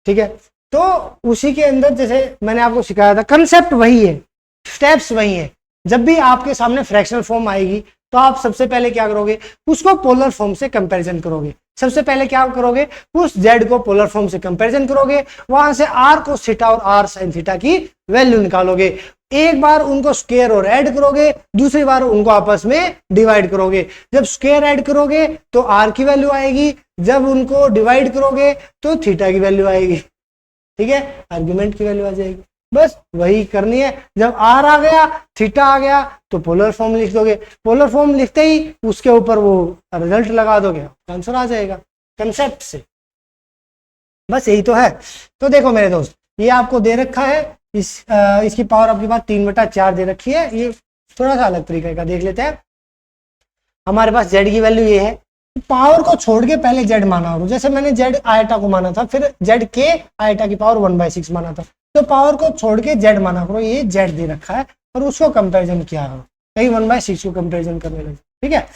ठीक है, तो उसी के अंदर जैसे मैंने आपको सिखाया था, कंसेप्ट वही है, स्टेप्स वही है। जब भी आपके सामने फ्रैक्शनल फॉर्म आएगी तो आप सबसे पहले क्या करोगे, उसको पोलर फॉर्म से कंपैरिजन करोगे। सबसे पहले क्या करोगे, उस z को पोलर फॉर्म से कंपैरिजन करोगे, वहां से r cos थीटा और r sin थीटा की वैल्यू निकालोगे। एक बार उनको स्क्वायर और ऐड करोगे, दूसरी बार उनको आपस में डिवाइड करोगे। जब स्क्वायर ऐड करोगे तो r की वैल्यू आएगी, जब उनको डिवाइड करोगे तो थीटा की वैल्यू आएगी, ठीक है, आर्गुमेंट की वैल्यू आ जाएगी। बस वही करनी है। जब r आ गया, थीटा आ गया, तो पोलर फॉर्म लिख दोगे। पोलर फॉर्म लिखते ही उसके ऊपर वो रिजल्ट लगा दोगे, आंसर आ जाएगा कंसेप्ट से। बस यही तो है। तो देखो मेरे दोस्त, ये आपको दे रखा है, इसकी पावर आपके पास 3/4 दे रखी है। ये थोड़ा सा अलग तरीके का देख लेते हैं। हमारे पास z की वैल्यू ये है, पावर को छोड़ के पहले z माना हो, जैसे मैंने z आयटा को माना था, फिर z के आयटा की पावर 1/6 माना था, तो पावर को छोड़ के z माना करो। ये z दे रखा है और उसको कंपैरिजन किया करो, कहीं 1/6 को कंपैरिजन करने लगे, ठीक है।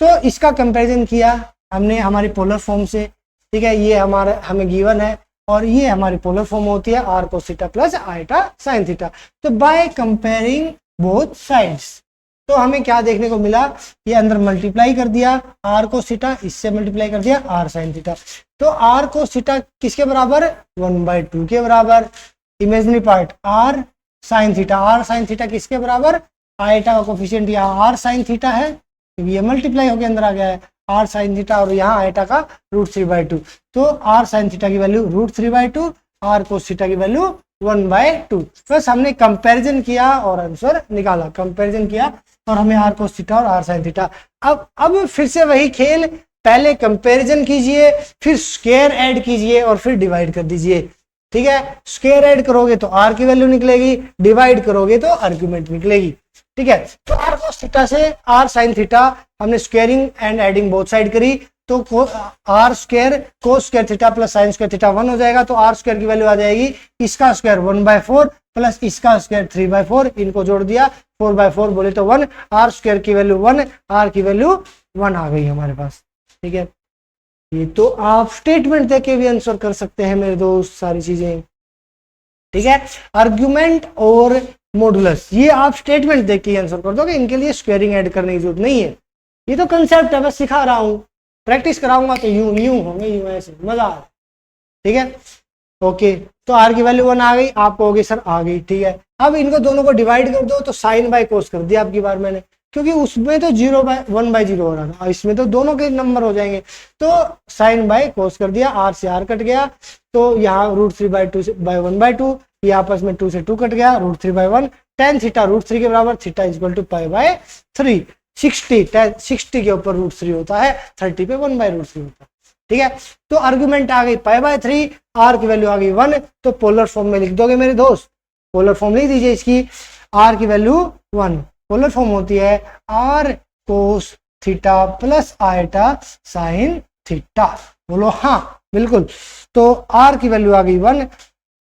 तो इसका कंपैरिजन किया हमने हमारी पोलर फॉर्म से, ठीक है, ये हमारा हमें गिवन है और ये हमारी पोलर फॉर्म होती है r cos theta plus eta sin theta. तो बाय कंपेयरिंग बोथ साइड्स, तो हमें क्या देखने को मिला, ये अंदर मल्टीप्लाई कर दिया r cos थीटा, इससे मल्टीप्लाई कर दिया r sin थीटा। तो r cos थीटा किसके बराबर, 1/2 के बराबर। Imaginary part r sin theta, r sin theta किसके बराबर, आयटा का कोफिशिएंट यहाँ r sin थीटा है, ये मल्टीप्लाई होकर अंदर आ गया है r sin थीटा, और यहाँ आयटा का √3/2। तो r sin थीटा की वैल्यू √3/2, r cos थीटा की वैल्यू 1/2। बस हमने कंपैरिजन किया और आंसर निकाला, कंपैरिजन किया और हमें r cos थीटा और r sin थीटा। अब फिर से वही खेल, पहले कंपैरिजन कीजिए, फिर स्क्वायर ऐड कीजिए और फिर डिवाइड कर दीजिए, ठीक है। स्क्वायर ऐड करोगे तो r की वैल्यू निकलेगी, डिवाइड करोगे तो आर्गुमेंट निकलेगी, ठीक है। तो r cos थीटा से r sin थीटा हमने squaring and adding both side करी, तो r square cos square theta plus sin square theta 1 हो जाएगा। तो r स्क्वायर की वैल्यू आ जाएगी, इसका स्क्वायर 1/4 प्लस इसका स्क्वायर 3/4, इनको जोड़ दिया 4/4 बोले तो 1, r स्क्वायर की वैल्यू 1, r की वैल्यू 1 आ गई हमारे पास, ठीक है। ये तो आप स्टेटमेंट देके भी आंसर कर सकते हैं मेरे दोस्त, सारी चीजें, ठीक है। आर्गुमेंट और मॉडुलस, ये आप स्टेटमेंट देख के आंसर कर दोगे, इनके लिए स्क्वायरिंग ऐड करने की जरूरत नहीं है। ये तो कंसेप्ट है, बस सिखा रहा हूँ, प्रैक्टिस कराऊंगा तो यूं होंगे, यूं ऐसे मजा आ रहा है, ठीक है। ओके, तो r की वैल्यू 1 आ गई, आप कहोगे सर आ गई, ठीक है। अब इनको दोनों को डिवाइड कर दो, तो साइन बाय कोस कर दिया आपकी बार मैंने, क्योंकि उसमें तो 1/0 हो रहा था, इसमें तो दोनों के नंबर हो जाएंगे, तो साइन बाय कोस कर दिया, r से r कट गया, तो यहाँ √3/2/1/2, ये आपस में 2 से 2 कट गया, √3/1, tan थीटा √3 के बराबर, थीटा = π/3, 60 के ऊपर √3 होता है, 30 पे 1/√3 होता है, ठीक है। तो आर्गुमेंट आ गई π/3, r की वैल्यू आ गई 1, तो पोलर फॉर्म में लिख दोगे मेरे दोस्त, पोलर फॉर्म लिख दीजिए इसकी, r की वैल्यू 1, पोलर फॉर्म होती है r cos theta plus eta sin theta. बोलो हाँ बिल्कुल। तो r की वैल्यू आ गई 1,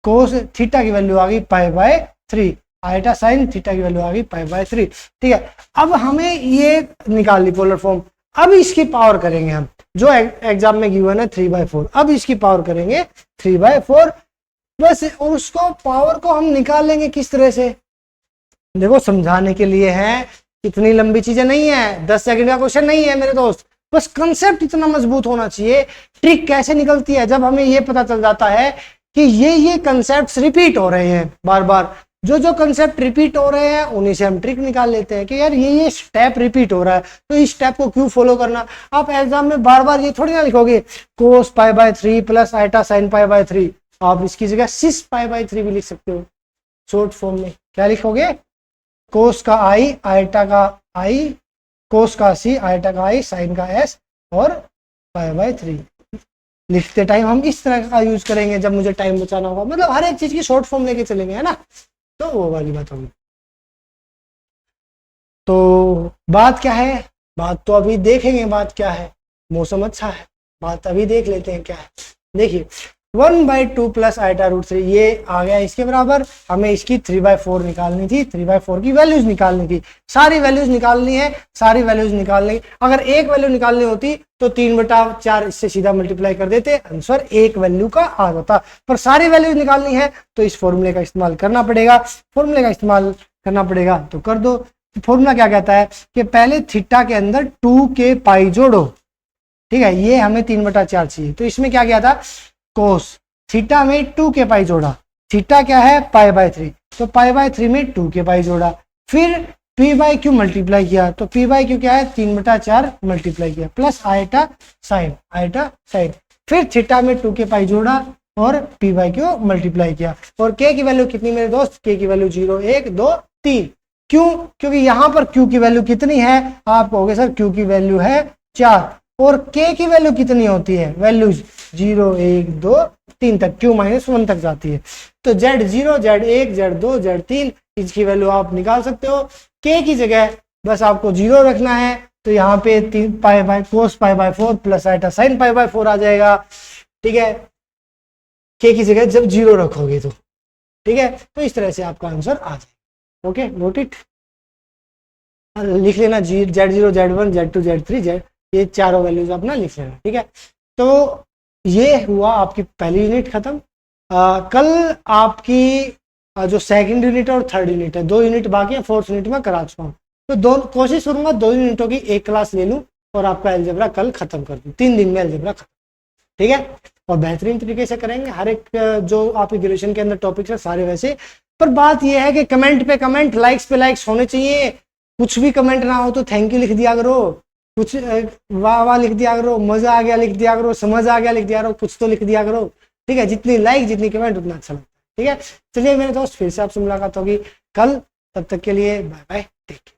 cos थीटा की वैल्यू आ गई π/3, आयटा sin थीटा की वैल्यू आ गई π/3, ठीक है। अब हमें ये निकाल ली पोलर फॉर्म, अब इसकी पावर करेंगे हम, जो एग्जाम में गिवन है 3/4, अब इसकी पावर करेंगे 3/4, बस उसको पावर को हम निकाल लेंगे किस तरह से, देखो समझाने के लिए है, इतनी लंबी चीजें नहीं है, 10 सेकंड का क्वेश्चन नहीं है मेरे दोस्त, बस कंसेप्ट इतना मजबूत होना चाहिए। ट्रिक कैसे निकलती है, जब हमें ये पता चल जाता है कि ये कंसेप्ट रिपीट हो रहे हैं बार बार, जो कंसेप्ट रिपीट हो रहे हैं उन्हीं से हम ट्रिक निकाल लेते हैं कि यार ये स्टेप रिपीट हो रहा है, तो इस स्टेप को क्यों फॉलो करना। आप एग्जाम में बार बार ये थोड़ी ना लिखोगे cos π/3 प्लस आयटा sin π/3, आप इसकी जगह 6 π/3 भी लिख सकते हो, शॉर्ट फॉर्म में क्या लिखोगे, कोस का आई, आयटा का आई, कोस का सी, आयटा का आई, साइन का एस और π/3। लिखते टाइम हम इस तरह का यूज करेंगे जब मुझे टाइम बचाना होगा, मतलब हर एक चीज की शॉर्ट फॉर्म लेके चलेंगे, है ना, तो वो वाली बात होगी। तो बात क्या है, बात तो अभी देखेंगे, बात क्या है, मौसम अच्छा है, बात अभी देख लेते हैं क्या है। देखिए 1/2 प्लस आयटा रूट 3 ये आ गया इसके बराबर, हमें इसकी 3/4 निकालनी थी, 3/4 की वैल्यूज निकालनी थी, सारी वैल्यूज निकालनी है, सारी वैल्यूज निकालनी, अगर एक वैल्यू निकालनी होती तो 3/4 इससे सीधा मल्टीप्लाई कर देते, आंसर एक वैल्यू का आ जाता, पर सारी वैल्यूज निकालनी है तो इस फॉर्मूले का इस्तेमाल करना पड़ेगा, फॉर्मूले का इस्तेमाल करना पड़ेगा तो कर दो। फॉर्मूला क्या कहता है कि पहले थीटा के अंदर 2 के पाई जोड़ो, ठीक है, ये हमें 3/4 चाहिए, तो इसमें क्या किया था, कोस थीटा में 2 के पाई जोड़ा, थीटा क्या है π/3, तो π/3 में 2 के पाई जोड़ा, फिर p/q मल्टीप्लाई किया, तो p/q क्या है 3/4 मल्टीप्लाई किया, plus iota sine, iota sine, फिर थीटा में 2 के पाई जोड़ा और p/q मल्टीप्लाई किया, और k की वैल्यू कितनी मेरे दोस्त, k की वैल्यू 0 1 2 3, क्यों, क्योंकि यहां पर q की वैल्यू कितनी है, आप कहोगे सर q की वैल्यू है 4 और k की वैल्यू कितनी होती है, वैल्यूज 0 1 2 3 तक, q -1 तक जाती है, तो z0 z1 z2 z3 इसकी वैल्यू आप निकाल सकते हो, k की जगह बस आपको 0 रखना है, तो यहाँ पे 3 cos π/4 प्लस आयटा साइन π/4 आ जाएगा, ठीक है, k की जगह जब 0 रखोगे तो, ठीक है, तो इस तरह से आपका आंसर आ जाएगा। ओके, नोट इट, लिख लेना z0 z1 z2 z3 z, ये चारों वैल्यूज अपना लिख लेना, ठीक है। तो ये हुआ आपकी पहली यूनिट खत्म। कल आपकी जो सेकंड यूनिट और थर्ड यूनिट है, 2 यूनिट बाकी है, फोर्थ यूनिट में करा चुका हूँ, तो दोनों कोशिश करूंगा 2 यूनिटों की एक क्लास ले लूँ और आपका अलजेब्रा कल खत्म कर दूँ, 3 दिन में अलजेब्रा खत्म, ठीक है, और बेहतरीन तरीके से करेंगे, हर एक जो आपकी ग्रेजुएशन के अंदर टॉपिक्स है सारे वैसे, पर बात यह है कि कमेंट पे कमेंट, लाइक्स पे लाइक्स होने चाहिए, कुछ भी कमेंट ना हो तो थैंक यू लिख दिया करो, कुछ वाह वाह लिख दिया करो, मजा आ गया लिख दिया करो, समझ आ गया लिख दिया करो, कुछ तो लिख दिया करो, ठीक है, जितनी लाइक जितनी कमेंट उतना अच्छा लगता है, ठीक है। चलिए मेरे दोस्त, फिर से आपसे मुलाकात होगी कल, तब तक के लिए बाय बाय, टेक केयर।